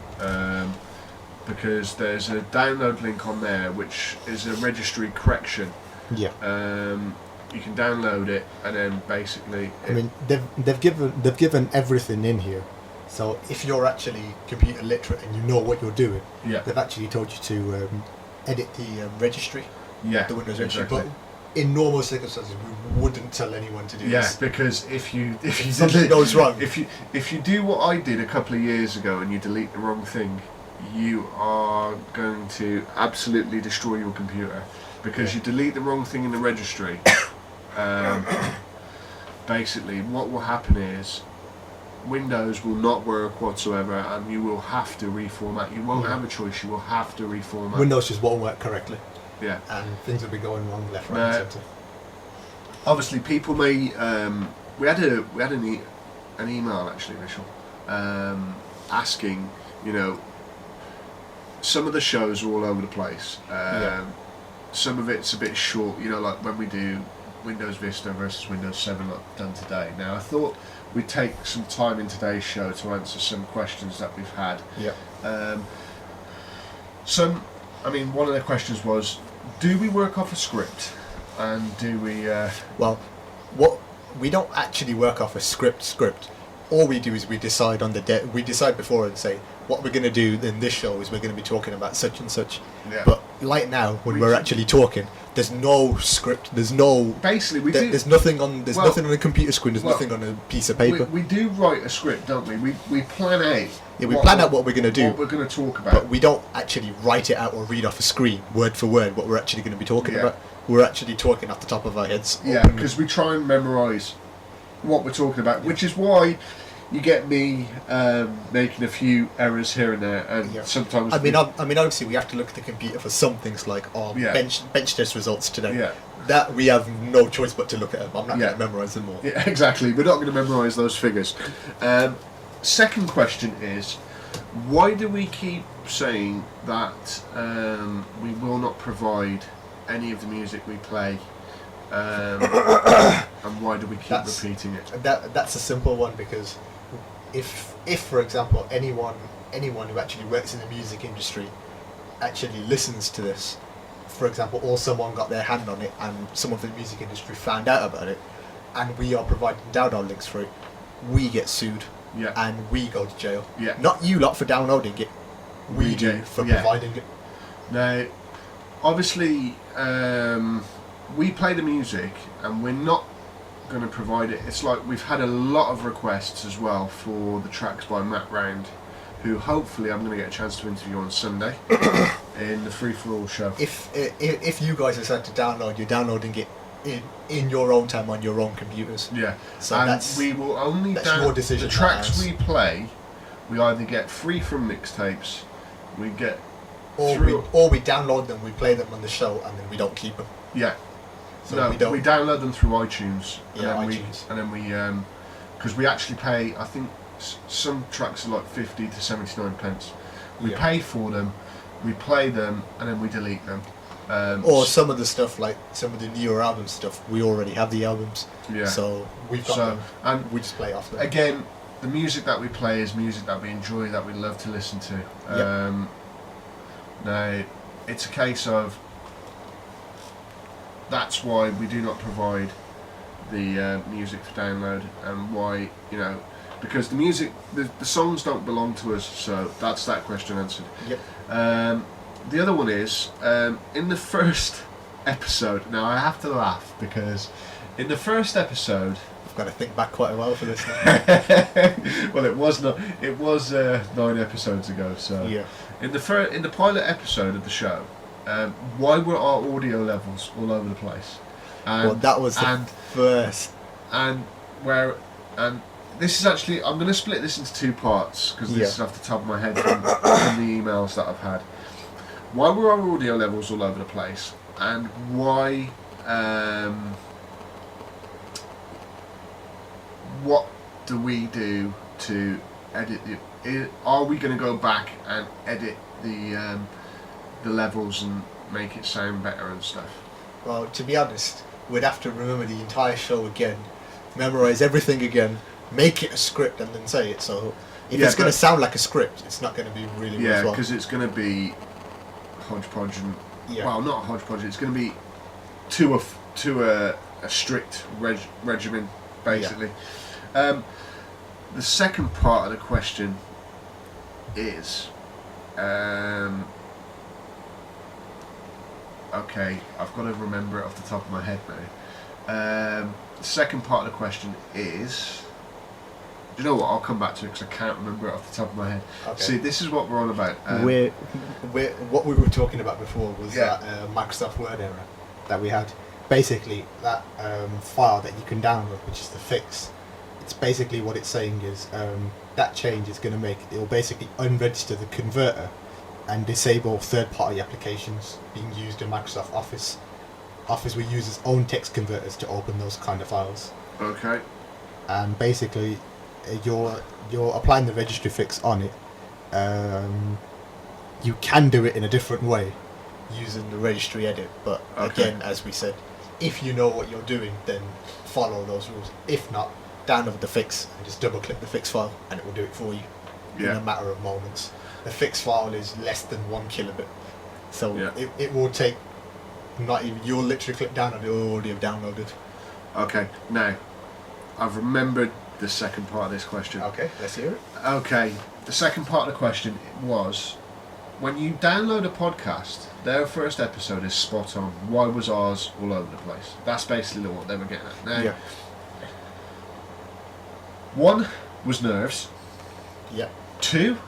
Because there's a download link on there which is a registry correction. Yeah. You can download it and then basically... I mean, they've given everything in here. So if you're actually computer literate and you know what you're doing, they've actually told you to edit the registry, the Windows registry. But in normal circumstances, we wouldn't tell anyone to do this. Yeah, because if something goes wrong, if you do what I did a couple of years ago and you delete the wrong thing, you are going to absolutely destroy your computer because you delete the wrong thing in the registry. Basically, what will happen is Windows will not work whatsoever, and you will have to reformat. You won't have a choice. You will have to reformat. Windows just won't work correctly. Yeah, and things will be going wrong left, right, and centre. Obviously, people may. We had an email actually, Mitchell, asking, some of the shows are all over the place. Some of it's a bit short, like when we do Windows Vista versus Windows 7 like done today. Now, I thought we'd take some time in today's show to answer some questions that we've had. One of the questions was, do we work off a script? And do we... we don't actually work off a script. All we do is we decide on the we decide before and say, what we're going to do in this show is we're going to be talking about such and such. Yeah. But right now, when we're actually talking, there's no script. There's no. Basically, there's nothing on. There's nothing on a computer screen. There's nothing on a piece of paper. We do write a script, don't we? We plan out. Yeah, we plan out what we're going to do. What we're going to talk about. But we don't actually write it out or read off a screen, word for word, what we're actually going to be talking about. We're actually talking off the top of our heads. Yeah, because we try and memorise what we're talking about, which is why you get me making a few errors here and there, and sometimes. Obviously, we have to look at the computer for some things like bench test results today. Yeah. That we have no choice but to look at them. I'm not going to memorise them all. Yeah, exactly. We're not going to memorise those figures. Second question is, why do we keep saying that we will not provide any of the music we play? And why do we keep repeating it? That's a simple one, because if for example anyone who actually works in the music industry actually listens to this, for example, or someone got their hand on it and someone from the music industry found out about it, and we are providing download links for it, we get sued and we go to jail. Not you lot for downloading it, we do for providing it. Now, obviously, we play the music and we're not going to provide it. It's like we've had a lot of requests as well for the tracks by Matt Round, who hopefully I'm going to get a chance to interview on Sunday in the Free For All show. If you guys decide to download, you're downloading it in your own time on your own computers. Yeah. So and we will only your decision. The tracks we play, we either get free from mixtapes, we get or we download them, we play them on the show, and then we don't keep them. Yeah. So we download them through iTunes. iTunes. Because we actually pay, I think some tracks are like 50 to 79 pence. We pay for them, we play them, and then we delete them. Or some of the stuff, like some of the newer album stuff, we already have the albums. Yeah. So we've got them, and we just play off them. Again, the music that we play is music that we enjoy, that we love to listen to. Now, it's a case of, that's why we do not provide the music for download, and why, because the music, the songs don't belong to us, so that's that question answered. Yep. The other one is, in the first episode, now I have to laugh, because in the first episode... I've got to think back quite a while for this now. Well, it was 9 episodes ago, so... Yeah. In the pilot episode of the show, why were our audio levels all over the place? That was the first. And this is actually, I'm going to split this into two parts, because this is off the top of my head from the emails that I've had. Why were our audio levels all over the place? And why what do we do to edit are we going to go back and edit the levels and make it sound better and stuff? Well, to be honest, we'd have to remember the entire show again, memorize everything again, make it a script, and then say it. So if it's going to sound like a script, it's not going to be really yeah, worthwhile. because it's going to be hodgepodge and well, not hodgepodge. It's going to be to a strict regimen, basically. The second part of the question is, okay, I've got to remember it off the top of my head now. The second part of the question is, do you know what? I'll come back to it because I can't remember it off the top of my head. Okay. See, this is what we're on about. What we were talking about before was that Microsoft Word error that we had. Basically, that file that you can download, which is the fix. It's basically what it's saying is that change is going to make it will basically unregister the converter and disable third-party applications being used in Microsoft Office. Office will use its own text converters to open those kind of files. Okay. And basically, you're applying the registry fix on it. You can do it in a different way using the registry edit, but again, as we said, if you know what you're doing, then follow those rules. If not, download the fix and just double-click the fix file, and it will do it for you in a matter of moments. The fix file is less than 1 kilobit, so it will take not even. You'll literally click download; it will already have downloaded. Okay, now I've remembered the second part of this question. Okay, let's hear it. Okay, the second part of the question was, when you download a podcast, their first episode is spot on. Why was ours all over the place? That's basically what they were getting at. Now, one was nerves. Yeah. Two,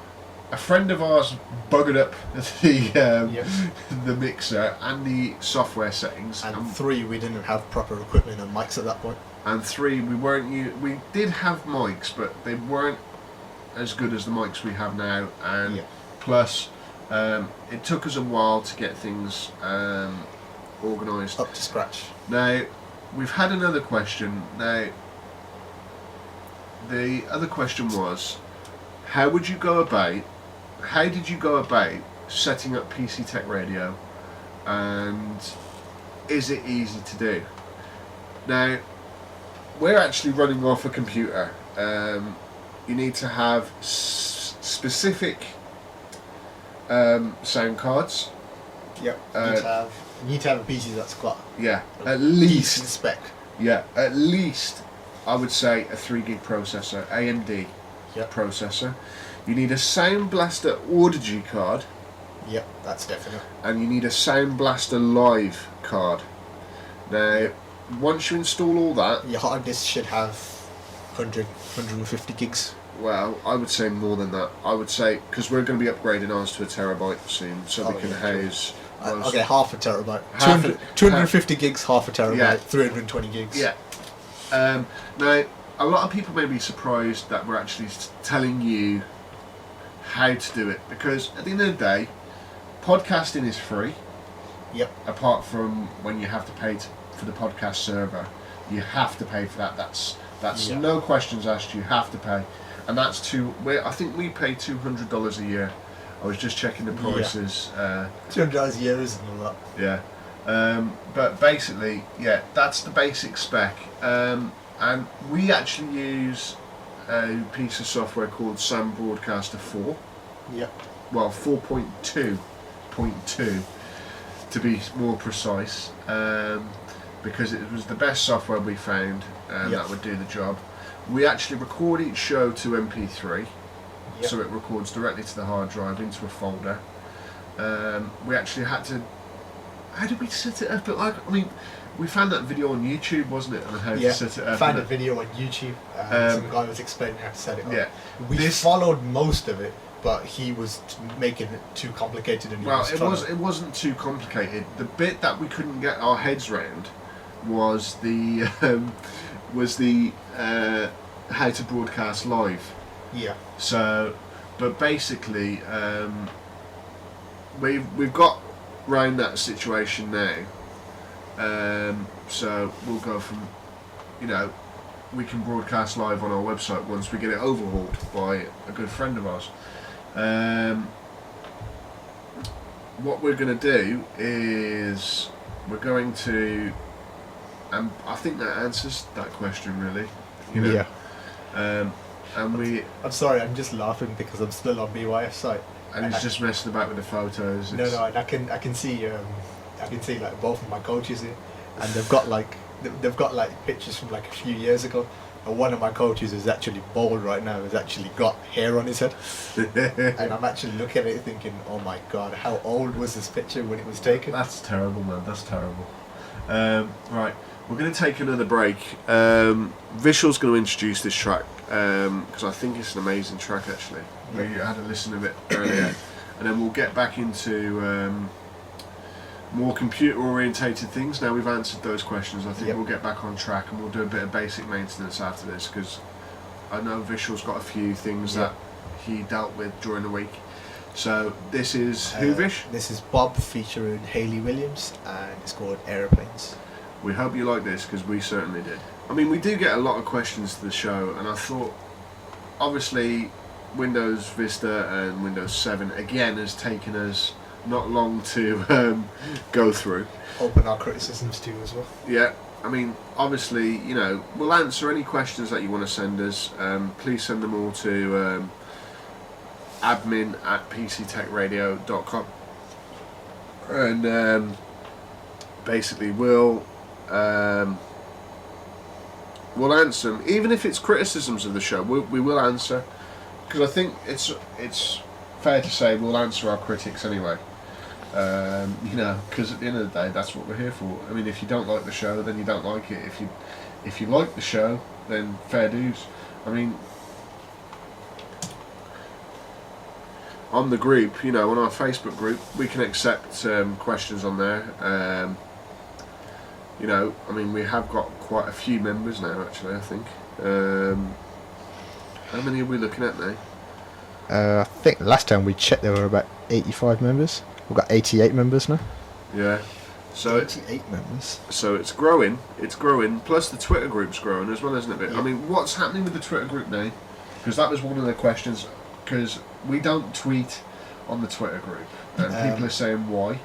a friend of ours buggered up the mixer and the software settings. And three, we didn't have proper equipment and mics at that point. And three, we did have mics, but they weren't as good as the mics we have now. And plus, it took us a while to get things organised. Up to scratch. Now, we've had another question. Now, the other question was, how did you go about setting up PCTechRadio, and is it easy to do? Now, we're actually running off a computer. You need to have specific sound cards. Yep. You need to have a PC that's got at least decent spec. Yeah, at least I would say a 3 gig processor, AMD processor. You need a Sound Blaster Audigy card. Yep, that's definite. And you need a Sound Blaster Live card. Now, once you install all that, your hard disk should have 150 gigs. Well, I would say more than that. I would say, because we're going to be upgrading ours to a terabyte soon, so we can house... okay, half a terabyte. 250 gigs, half a terabyte, 320 gigs. Yeah. Now, a lot of people may be surprised that we're actually telling you how to do it, because at the end of the day, podcasting is free. Yep. Apart from when you have to pay for the podcast server, you have to pay for that. That's no questions asked. You have to pay, and that's I think we pay $200 a year. I was just checking the prices. $200 a year isn't a lot. Yeah, but basically, that's the basic spec. And we actually use a piece of software called Sound Broadcaster 4. Yep. Well, 4.2.2 to be more precise, because it was the best software we found that would do the job. We actually record each show to MP3, so it records directly to the hard drive into a folder. We actually had to... How did we set it up? We found that video on YouTube, wasn't it, on how to set it up? Found a video on YouTube. Some guy was explaining how to set it up. Yeah. We followed most of it, but he was making it too complicated. And it wasn't too complicated. The bit that we couldn't get our heads round was the how to broadcast live. Yeah. So, but basically, we've got round that situation now. So we'll go from, we can broadcast live on our website once we get it overhauled by a good friend of ours. What we're going to do is we're going to, and I think that answers that question really. You know? Yeah. And I'm sorry, I'm just laughing because I'm still on BYF site. and he's just messing about with the photos. No, and I can see like both of my coaches here, and they've got like pictures from like a few years ago. And one of my coaches is actually bald right now. Has actually got hair on his head, and I'm actually looking at it thinking, oh my god, how old was this picture when it was taken? That's terrible, man. That's terrible. Right, we're going to take another break. Vishal's going to introduce this track because I think it's an amazing track actually. We had a listen of it earlier, and then we'll get back into more computer orientated things. Now we've answered those questions, I think we'll get back on track and we'll do a bit of basic maintenance after this, because I know Vishal's got a few things that he dealt with during the week. So this is who, Vish? This is Bob featuring Hayley Williams, and it's called Aeroplanes. We hope you like this, because we certainly did. I mean, we do get a lot of questions to the show, and I thought obviously Windows Vista and Windows 7 again has taken us not long to go through. Open our criticisms too as well. Yeah, I mean, obviously, you know, we'll answer any questions that you want to send us. Please send them all to admin@PCTechRadio.com, and basically we'll answer them, even if it's criticisms of the show. We will answer, because I think it's fair to say we'll answer our critics anyway. You know, because at the end of the day, that's what we're here for. I mean, if you don't like the show, then you don't like it. If you like the show, then fair dues. I mean, on the group, you know, on our Facebook group, we can accept questions on there. You know, I mean, we have got quite a few members now, actually, I think. How many are we looking at now? I think last time we checked there were about 85 members. We've got 88 members now. Yeah. So 88 members. So it's growing. It's growing. Plus the Twitter group's growing as well, isn't it? Yeah. I mean, what's happening with the Twitter group now? Because that was one of the questions. Because we don't tweet on the Twitter group, and people are saying why.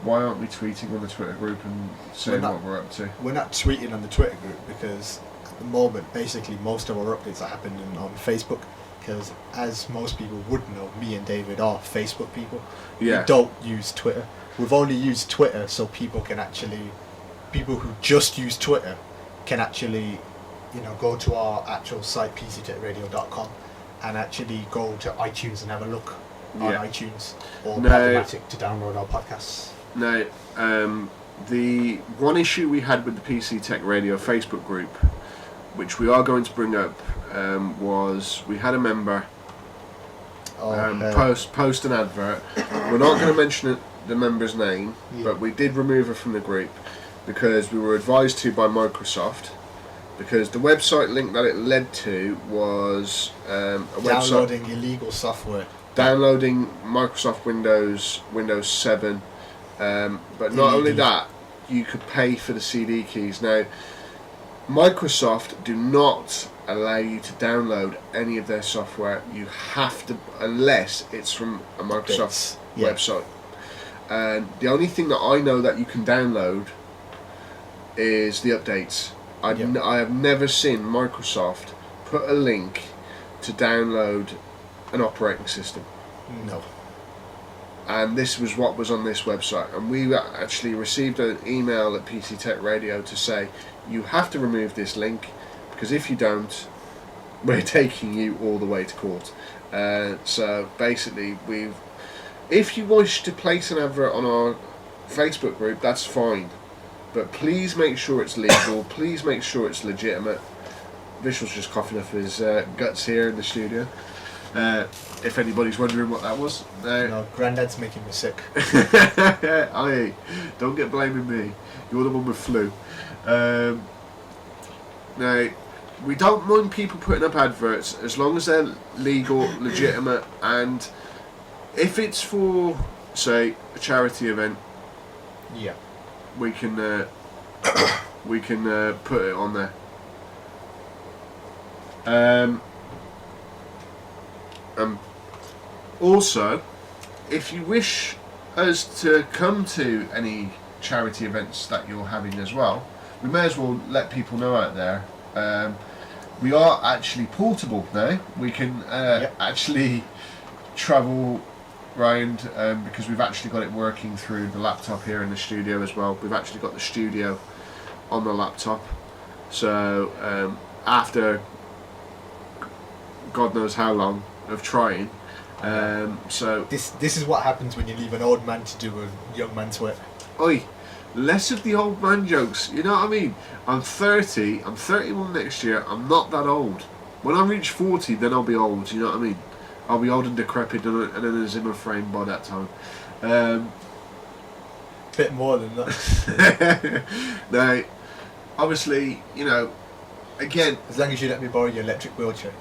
Why aren't we tweeting on the Twitter group and saying what we're up to? We're not tweeting on the Twitter group because at the moment, basically, most of our updates are happening on Facebook. Because as most people would know, me and David are Facebook people. Yeah. We don't use Twitter. We've only used Twitter so people who just use Twitter can actually, you know, go to our actual site, PCTechRadio.com, and actually go to iTunes and have a look on iTunes or Podomatic to download our podcasts. Now, the one issue we had with the PC Tech Radio Facebook group, which we are going to bring up, was we had a member post an advert. We're not going to mention the member's name, but we did remove her from the group because we were advised to by Microsoft, because the website link that it led to was a downloading illegal software, downloading Microsoft Windows 7, but not only that, you could pay for the CD keys. Now, Microsoft do not allow you to download any of their software. You have to, unless it's from a Microsoft website. And the only thing that I know that you can download is the updates. I have never seen Microsoft put a link to download an operating system. No. And this was what was on this website. And we actually received an email at PC Tech Radio to say, you have to remove this link, because if you don't, we're taking you all the way to court. So basically, if you wish to place an advert on our Facebook group, that's fine, but please make sure it's legal. Please make sure it's legitimate. Vishal's just coughing off his guts here in the studio. If anybody's wondering what that was. No, Grandad's making me sick. Aye, don't get blaming me. You're the one with flu. Now, we don't mind people putting up adverts as long as they're legal, legitimate, and if it's for, say, a charity event, we can put it on there. Also, if you wish us to come to any charity events that you're having as well, we may as well let people know out there. We are actually portable now. We can actually travel round because we've actually got it working through the laptop here in the studio as well. We've actually got the studio on the laptop. So after God knows how long of trying, so this is what happens when you leave an old man to do a young man's work. Oi, less of the old man jokes, you know what I mean? I'm 30, I'm 31 next year, I'm not that old. When I reach 40, then I'll be old, you know what I mean? I'll be old and decrepit and in a Zimmer frame by that time. Bit more than that. Now, obviously, you know, again... As long as you let me borrow your electric wheelchair.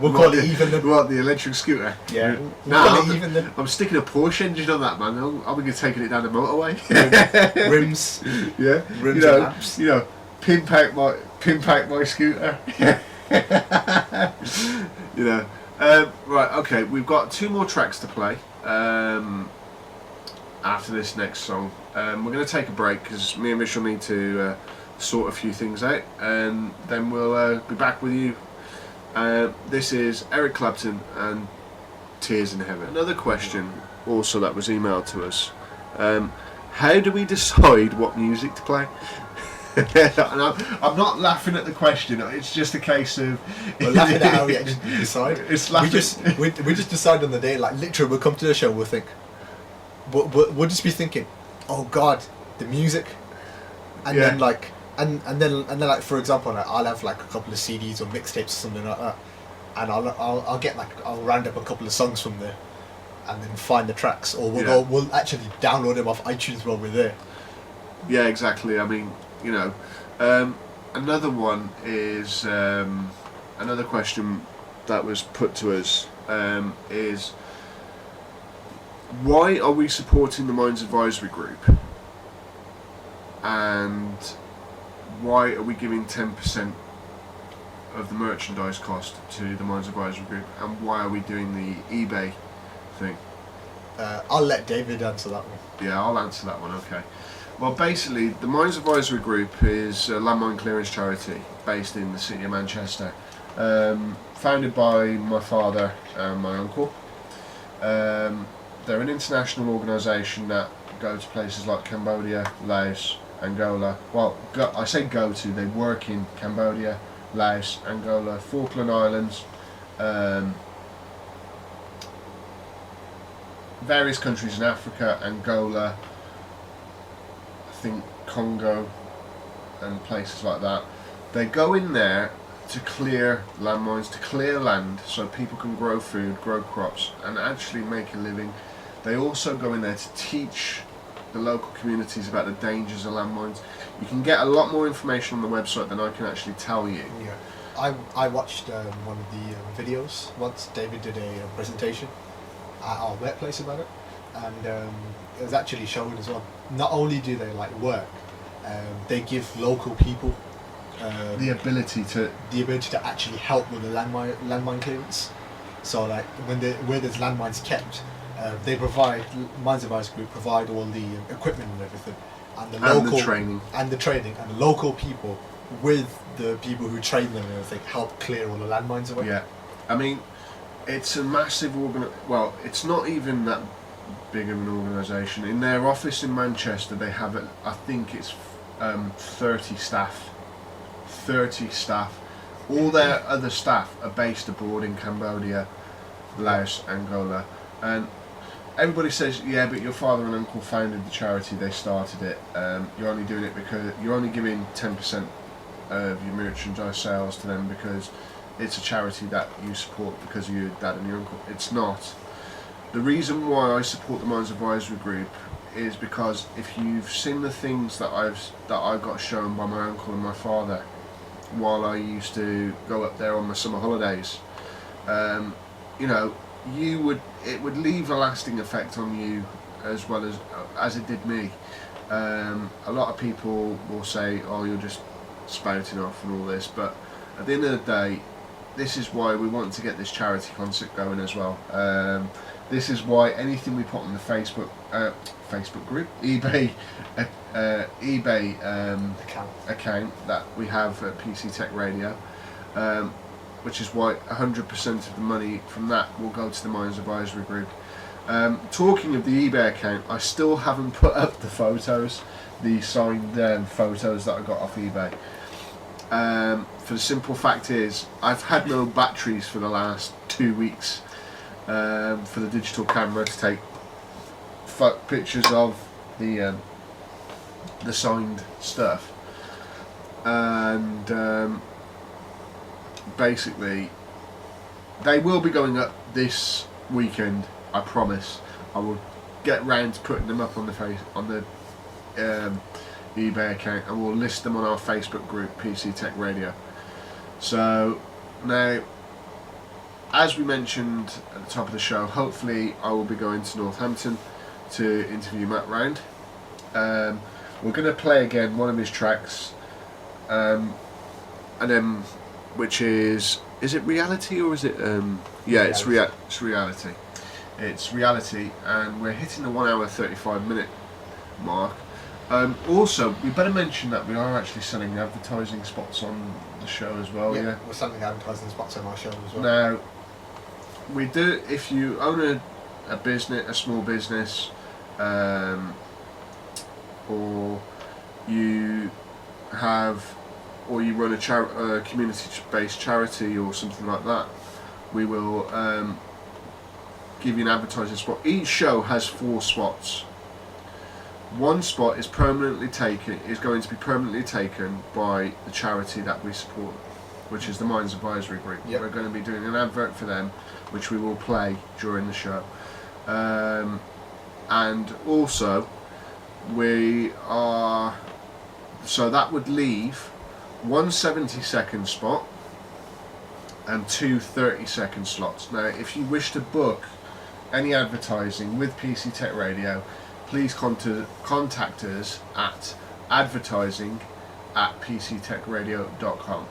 We'll call it even then. What, the electric scooter? Yeah. I'm sticking a Porsche engine on that, man. I'll be taking it down the motorway. Rims. Yeah. Rims and lamps. You know, pimp out my scooter. You know. Right. Okay. We've got 2 more tracks to play. After this next song, we're going to take a break because me and Mitchell need to sort a few things out, and then we'll be back with you. This is Eric Clapton and Tears in Heaven. Another question also that was emailed to us. How do we decide what music to play? And I'm not laughing at the question, it's just a case of... We're laughing at how we actually decide. We just decide on the day, like literally we'll come to the show, we'll think... We'll just be thinking, oh God, the music, and then like, and then like, for example, like, I'll have like a couple of CDs or mixtapes or something like that, and I'll round up a couple of songs from there, and then find the tracks, or we'll actually download them off iTunes while we're there. Yeah, exactly. I mean, you know, another one is another question that was put to us is. Why are we supporting the Mines Advisory Group? And why are we giving 10% of the merchandise cost to the Mines Advisory Group? And why are we doing the eBay thing? I'll let David answer that one. Yeah, I'll answer that one, okay. Well, basically, the Mines Advisory Group is a landmine clearance charity based in the city of Manchester. Founded by my father and my uncle. They're an international organisation that go to places like Cambodia, Laos, Angola. Well, I say go to, they work in Cambodia, Laos, Angola, Falkland Islands, various countries in Africa, Angola, I think Congo, and places like that. They go in there to clear landmines, to clear land so people can grow food, grow crops, and actually make a living. They also go in there to teach the local communities about the dangers of landmines. You can get a lot more information on the website than I can actually tell you. Yeah, I watched one of the videos once. David did a presentation at our workplace about it, and it was actually showing as well. Not only do they like work, they give local people the ability to actually help with the landmine clearance. So like where there's landmines kept, they provide, Mines Advisory Group provide all the equipment and everything, and the training and the local people with the people who train them and everything help clear all the landmines away. Yeah, I mean, it's a massive well, it's not even that big of an organisation. In their office in Manchester, they have I think it's 30 staff. 30 staff. All their other staff are based abroad in Cambodia, Laos, Angola, and everybody says, yeah, but your father and uncle founded the charity, they started it. You're only doing it because you're only giving 10% of your merchandise sales to them because it's a charity that you support because of your dad and your uncle. It's not. The reason why I support the Mines Advisory Group is because if you've seen the things that I got shown by my uncle and my father while I used to go up there on the summer holidays, you know, it would leave a lasting effect on you as well as it did me. A lot of people will say, oh, you're just spouting off and all this, but at the end of the day, this is why we want to get this charity concert going as well. This is why anything we put on the Facebook group, eBay account that we have at PC Tech Radio, which is why 100% of the money from that will go to the Mines Advisory Group. Talking of the eBay account, I still haven't put up the photos, the signed photos that I got off eBay. For the simple fact is, I've had no batteries for the last 2 weeks for the digital camera to take pictures of the signed stuff, and basically they will be going up this weekend. I promise. I will get round to putting them up on the eBay account, and we'll list them on our Facebook group, PC Tech Radio. So now, as we mentioned at the top of the show, hopefully I will be going to Northampton to interview Matt Round. We're going to play again one of his tracks, and then, which is it Reality or is it? Yeah, it's Reality. It's Reality, and we're hitting the 1 hour 35 minute mark. Also, we better mention that we are actually selling advertising spots on the show as well. Yeah, we're selling advertising spots on our show as well. Now, we do. If you own a business, a small business, or you run a community-based charity or something like that, we will give you an advertising spot. Each show has 4 spots. One spot is going to be permanently taken by the charity that we support, which is the Mines Advisory Group. Yep. We're going to be doing an advert for them, which we will play during the show. And also, so that would leave one 70-second spot and 2 30-second slots. Now, if you wish to book any advertising with PC Tech Radio, please contact us at advertising@PCTechRadio.com.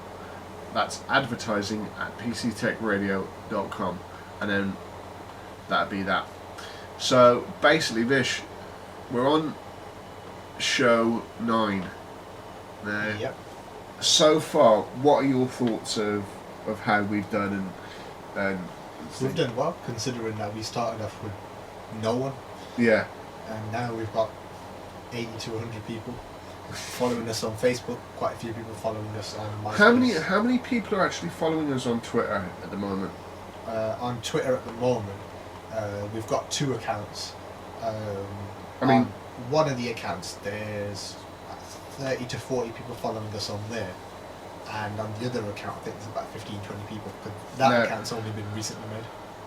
That's advertising@PCTechRadio.com, and then that'd be that. So basically, Vish, we're on show 9 now. Yep. So far, what are your thoughts of how we've done? And we've done well, considering that we started off with no one. Yeah. And now we've got 80 to 100 people following us on Facebook. Quite a few people following us on MySpace. How many people are actually following us on Twitter at the moment? On Twitter at the moment, we've got 2 accounts. On one of the accounts, there's 30 to 40 people following us on there. And on the other account, I think there's about 15, 20 people. But that account's only been recently made.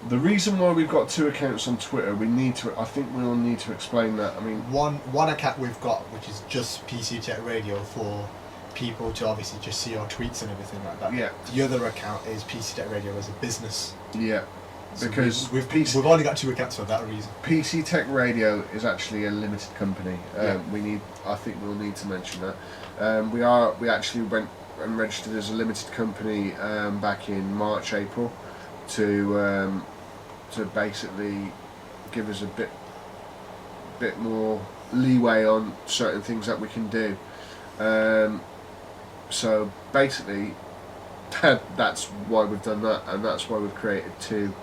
The reason why we've got 2 accounts on Twitter, I think we'll need to explain that. I mean, one account we've got, which is just PC Tech Radio, for people to obviously just see our tweets and everything like that. Yeah. The other account is PC Tech Radio as a business. Yeah. So because we've only got 2 accounts for that reason. PC Tech Radio is actually a limited company. I think we'll need to mention that. We actually went and registered as a limited company back in March, April, to basically give us a bit more leeway on certain things that we can do. So basically, that's why we've done that, and that's why we've created 2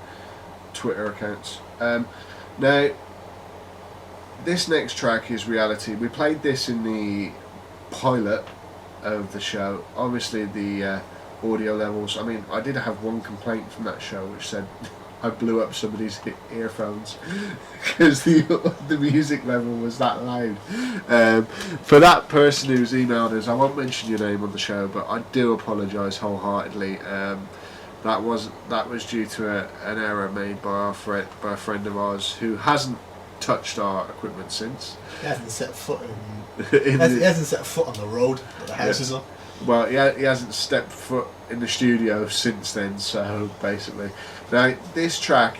Twitter accounts. Now, this next track is Reality. We played this in the pilot of the show. Obviously, the audio levels. I mean, I did have one complaint from that show, which said I blew up somebody's earphones because the music level was that loud. For that person who's emailed us, I won't mention your name on the show, but I do apologise wholeheartedly. That was due to an error made by a friend of ours who hasn't touched our equipment since. He hasn't set foot he hasn't set foot on the road that the house is on. Well, he hasn't stepped foot in the studio since then. So basically, now this track,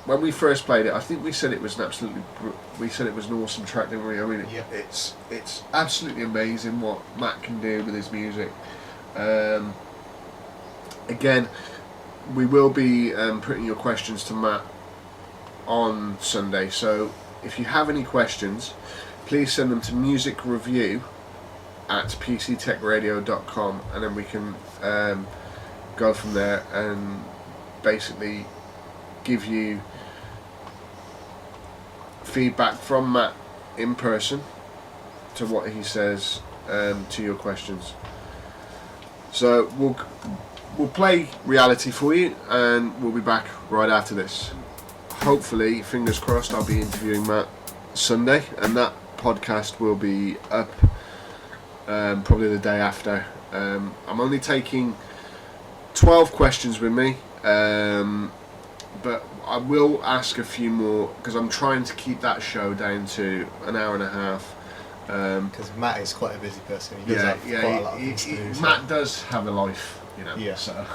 when we first played it, I think we said it was an awesome track, didn't we? I mean, it's absolutely amazing what Matt can do with his music. Again, we will be putting your questions to Matt on Sunday, so if you have any questions, please send them to musicreview@PCTechRadio.com, and then we can go from there and basically give you feedback from Matt in person to what he says to your questions. So we'll play reality for you, and we'll be back right after this. Hopefully, fingers crossed, I'll be interviewing Matt Sunday, and that podcast will be up probably the day after. I'm only taking 12 questions with me, but I will ask a few more because I'm trying to keep that show down to an hour and a half. Because Matt is quite a busy person. He does have quite a lot of things to do. Matt does have a life, you know. Yeah. So,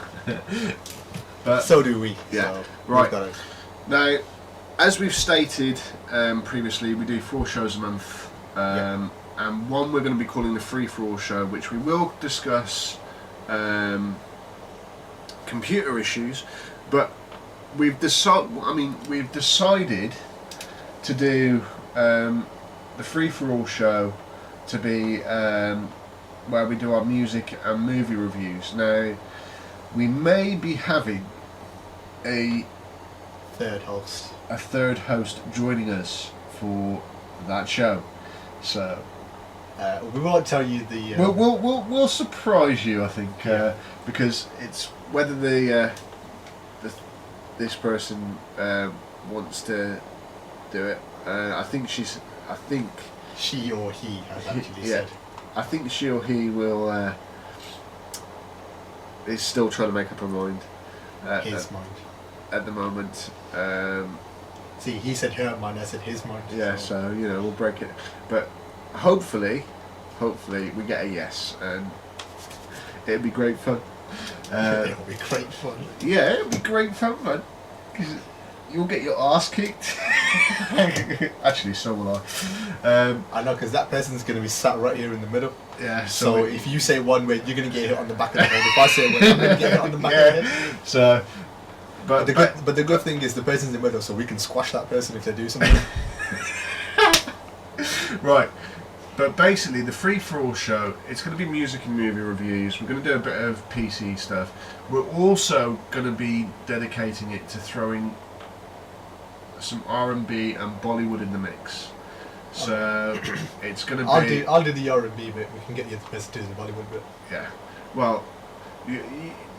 but so do we. Yeah. So Right. Now, as we've stated previously, we do 4 shows a month, and one we're going to be calling the Free for All show, which we will discuss computer issues, but we've decided to do the Free for All show to be where we do our music and movie reviews. Now, we may be having a third host joining us for that show, so we won't tell you the. We'll surprise you, I think, because it's whether this person wants to do it. I think she or he has actually said. I think she or he will. Is still trying to make up her mind. His mind. At the moment. See, he said her mind, I said his mind. Yeah, so we'll break it, but hopefully we get a yes, and it'll be great fun. It'll be great fun. Yeah, it'll be great fun, man. Because you'll get your ass kicked. Actually, so will I. I know, because that person's going to be sat right here in the middle. Yeah. So if you say one word, you're going to get hit on the back of the head. If I say a word, I'm going to get hit on the back of the head. So. But the good thing is the person's in the middle, so we can squash that person if they do something. Right. But basically, the Free for All show, it's going to be music and movie reviews. We're going to do a bit of PC stuff. We're also going to be dedicating it to throwing some R&B and Bollywood in the mix. So it's going to be. I'll do the R&B bit. We can get the other person to do the Bollywood bit. Yeah. Well,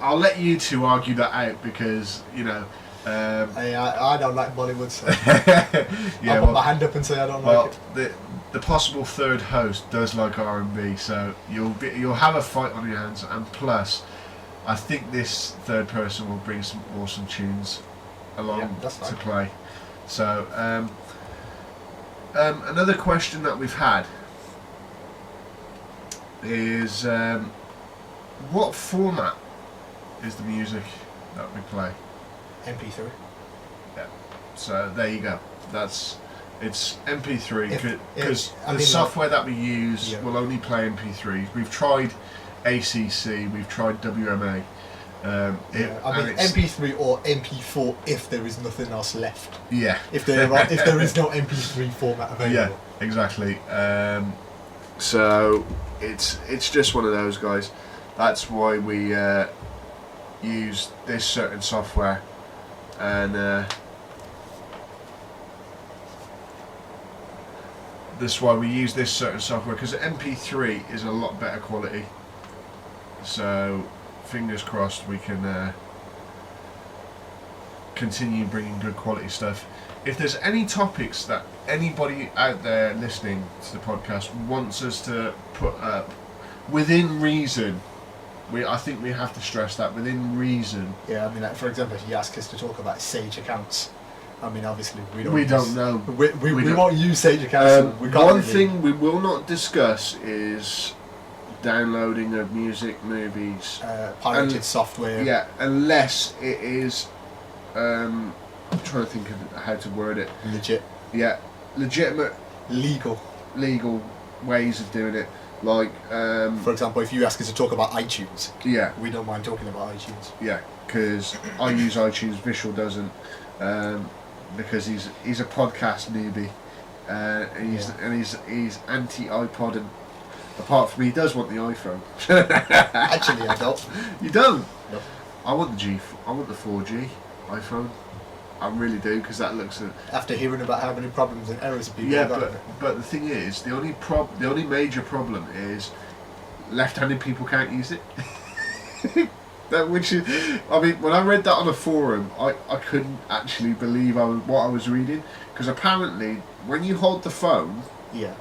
I'll let you two argue that out because I don't like Bollywood, so yeah, I'll put my hand up and say I don't like it. The possible third host does like R&B, so you'll have a fight on your hands, and plus, I think this third person will bring some awesome tunes along to play. So another question that we've had is what format is the music that we play? MP3. Yeah. So there you go. It's MP3 because the software that we use will only play MP3s. We've tried ACC, we've tried WMA. MP3 or MP4 if there is nothing else left. Yeah. If there is no MP3 format available. Yeah, exactly. So it's just one of those, guys. That's why we use this certain software, and that's why we use this certain software, because MP3 is a lot better quality. So fingers crossed we can continue bringing good quality stuff. If there's any topics that anybody out there listening to the podcast wants us to put up within reason, I think we have to stress that, within reason. Yeah, I mean, like, for example, if you ask us to talk about Sage accounts, I mean, obviously we don't know. We won't use Sage accounts. One thing we will not discuss is downloading of music, movies, pirated software. Yeah, unless it is. I'm trying to think of how to word it. Legit. Yeah, legitimate. Legal. ways of doing it. Like, For example, if you ask us to talk about iTunes, yeah, we don't mind talking about iTunes. yeah, because I use iTunes, Vishal doesn't, because he's a podcast newbie, and he's anti iPod, and apart from he does want the iPhone. Actually, I don't. You don't? No. I want the 4G iPhone. I really do, because that looks at. After hearing about how many problems and errors people Yeah, have got. but the thing is, the only major problem is left-handed people can't use it. Which is, I mean, when I read that on a forum, I couldn't actually believe what I was reading, because apparently when you hold the phone, Yeah.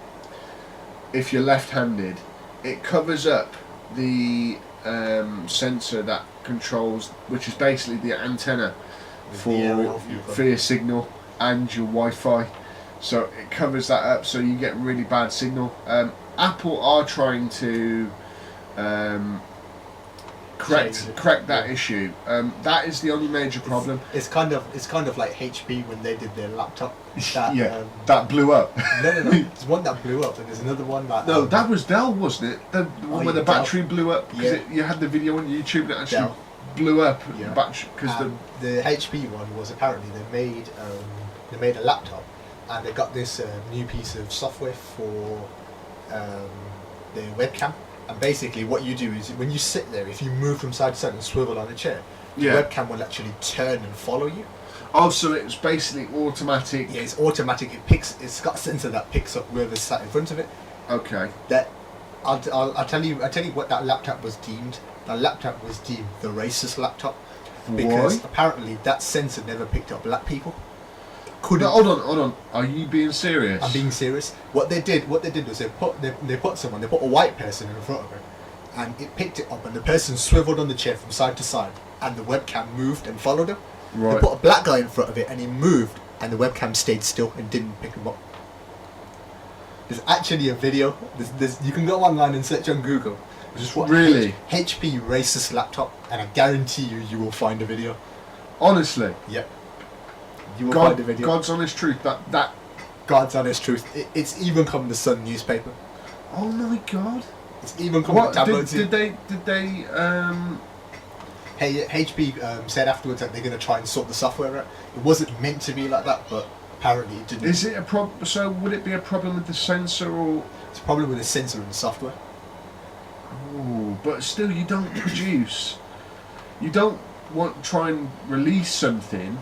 if you're left-handed, it covers up the sensor that controls, which is basically the antenna for your signal and your Wi-Fi, so it covers that up, so you get really bad signal. Apple are trying to correct that issue. That is the only major problem. It's kind of like HP when they did their laptop. That, that blew up. No. There's one that blew up, and there's another one that. No, that was Dell, wasn't it? The one where the battery blew up. Because you had the video on YouTube that actually Dell. blew up. Yeah. The battery, because the HP one was apparently they made a laptop, and they got this new piece of software for the webcam. And basically, what you do is when you sit there, if you move from side to side and swivel on a chair, the webcam will actually turn and follow you. Oh, so it's basically automatic. Yeah, it's automatic. It's got a sensor that picks up whoever's sat in front of it. Okay. That I'll tell you what that laptop was deemed. That laptop was deemed the racist laptop because apparently that sensor never picked up black people. No, hold on. Are you being serious? I'm being serious. What they did was they put a white person in front of it, and it picked it up, and the person swiveled on the chair from side to side, and the webcam moved and followed him. Right. They put a black guy in front of it, and he moved, and the webcam stayed still and didn't pick him up. There's actually a video. You can go online and search on Google. Just what really? HP racist laptop, and I guarantee you will find a video. Honestly. Yep. You will find a video. God's honest truth. That. God's honest truth. It's even come in the Sun newspaper. Oh my God. It's even come in the tabloids. Did they? Hey, HP said afterwards that they're going to try and sort the software out. It wasn't meant to be like that, but apparently it didn't. Is it a problem? So would it be a problem with the sensor or? It's a problem with the sensor and the software. Oh, but still, you don't produce. You don't want to try and release something.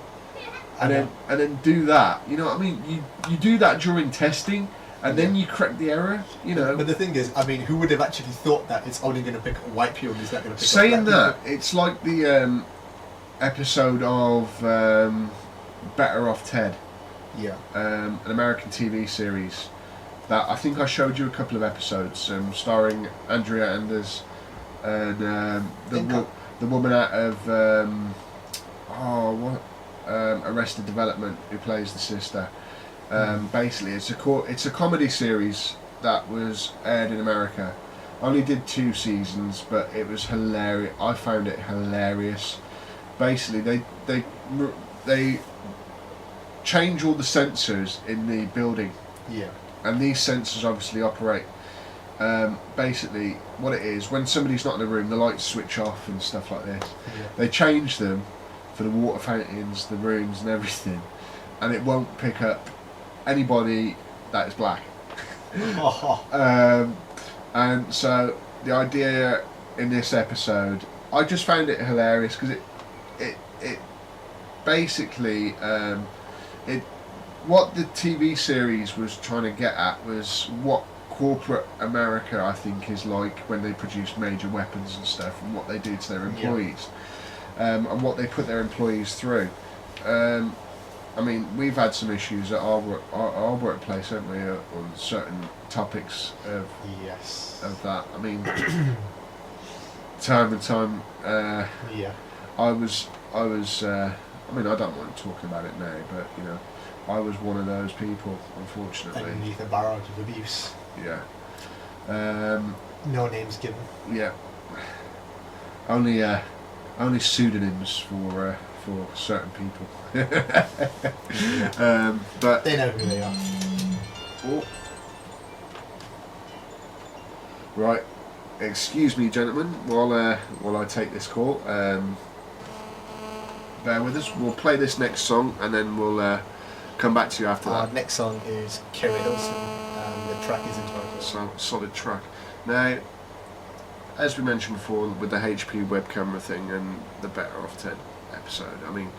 And then do that. You know what I mean? You do that during testing, and then you correct the error. You know. But the thing is, I mean, who would have actually thought that it's only going to pick up white people and it's not going to pick Saying up black that, it's like the episode of Better Off Ted. Yeah. An American TV series that I think I showed you a couple of episodes, starring Andrea Anders and the woman out of Arrested Development, who plays the sister. Basically, it's a comedy series that was aired in America. Only did 2 seasons, but it was hilarious. I found it hilarious. Basically, they change all the sensors in the building. Yeah. And these sensors obviously operate. Basically, what it is, when somebody's not in the room, the lights switch off and stuff like this. Yeah. They change them for the water fountains, the rooms and everything, and it won't pick up anybody that is black. And so the idea in this episode, I just found it hilarious because it basically what the TV series was trying to get at was what corporate America, I think, is like when they produce major weapons and stuff, and what they do to their employees. And what they put their employees through. I mean, we've had some issues at our workplace, haven't we, on certain topics of that. I mean, time and time. I was. I mean, I don't mind talking about it now, but you know, I was one of those people, unfortunately. Underneath a barrage of abuse. Yeah. No names given. Yeah. Only pseudonyms for certain people. But they know who they are. Oh. Right, excuse me, gentlemen, while I take this call. Bear with us. We'll play this next song, and then we'll come back to you after Our that. next song is Kerry Hilson, and the track is entitled. So, solid track. Now, as we mentioned before, with the HP web camera thing and the Better Off 10 episode, I mean,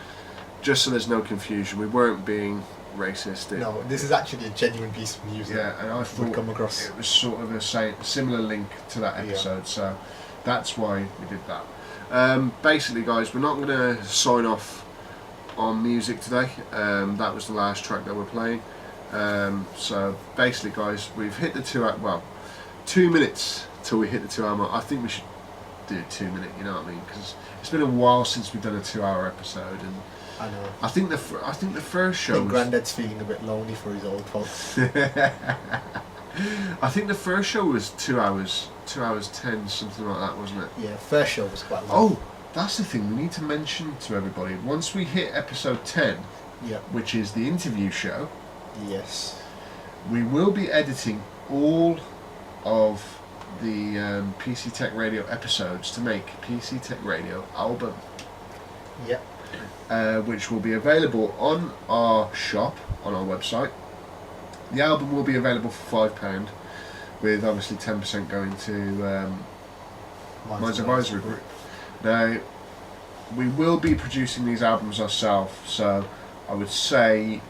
just so there's no confusion, we weren't being racist. No, this is actually a genuine piece of news. Yeah, and I thought come across. it was sort of a similar link to that episode, so that's why we did that. Basically, guys, we're not going to sign off on music today. That was the last track that we're playing. So basically, guys, we've hit the 2 minutes till we hit the 2 hour mark. I think we should do 2 minute. You know what I mean? Because it's been a while since we've done a 2 hour episode, and I know. I think the first show. I think Grandad's feeling a bit lonely for his old folks. I think the first show was 2 hours, 2 hours 10, something like that, wasn't it? Yeah, first show was quite long. Oh, that's the thing we need to mention to everybody. Once we hit episode 10, which is the interview show, yes, we will be editing all of the PC Tech Radio episodes to make PC Tech Radio album. Yep. Which will be available on our shop, on our website. The album will be available for £5, with obviously 10% going to Minds Advisory Group. Now, we will be producing these albums ourselves, so I would say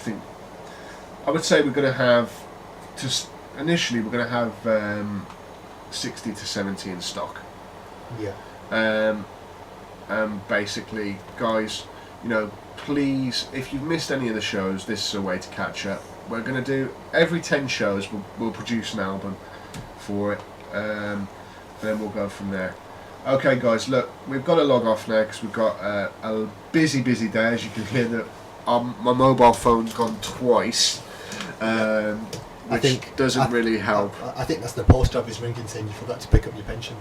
we're going to have, initially we're going to have 60 to 70 in stock. Yeah. Basically, guys, you know, please, if you've missed any of the shows, this is a way to catch up. We're going to do every 10 shows, we'll produce an album for it, then we'll go from there. Okay, guys, look, we've got to log off now because we've got a busy day. As you can hear, that my mobile phone's gone twice, which doesn't really help. I think that's the post office ringing saying you forgot to pick up your pension.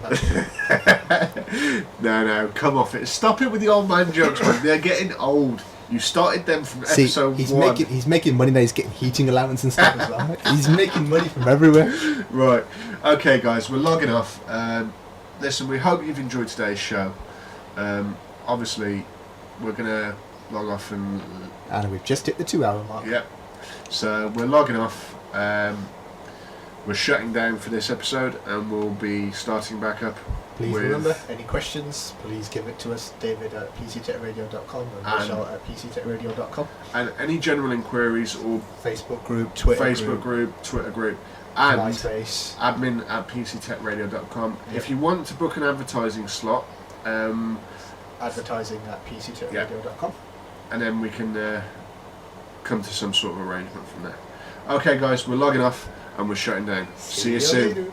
No, come off it. Stop it with the old man jokes, man. They're getting old. You started them from episode 1. He's making money now. He's getting heating allowance and stuff as well. He's making money from everywhere. Right. Okay, guys, we're logging off. Listen, we hope you've enjoyed today's show. Obviously, we're going to log off and we've just hit the 2 hour mark. Yep. So we're logging off. We're shutting down for this episode, and we'll be starting back up. Please remember, any questions, please give it to us, David at PCTechRadio.com and Michelle at PCTechRadio.com. And any general inquiries or Facebook group, Twitter group, and MySpace, admin at PCTechRadio.com. Yep. If you want to book an advertising slot, advertising at PCTechRadio.com. And then we can come to some sort of arrangement from there. Okay, guys, we're logging off and we're shutting down. See you soon. Later.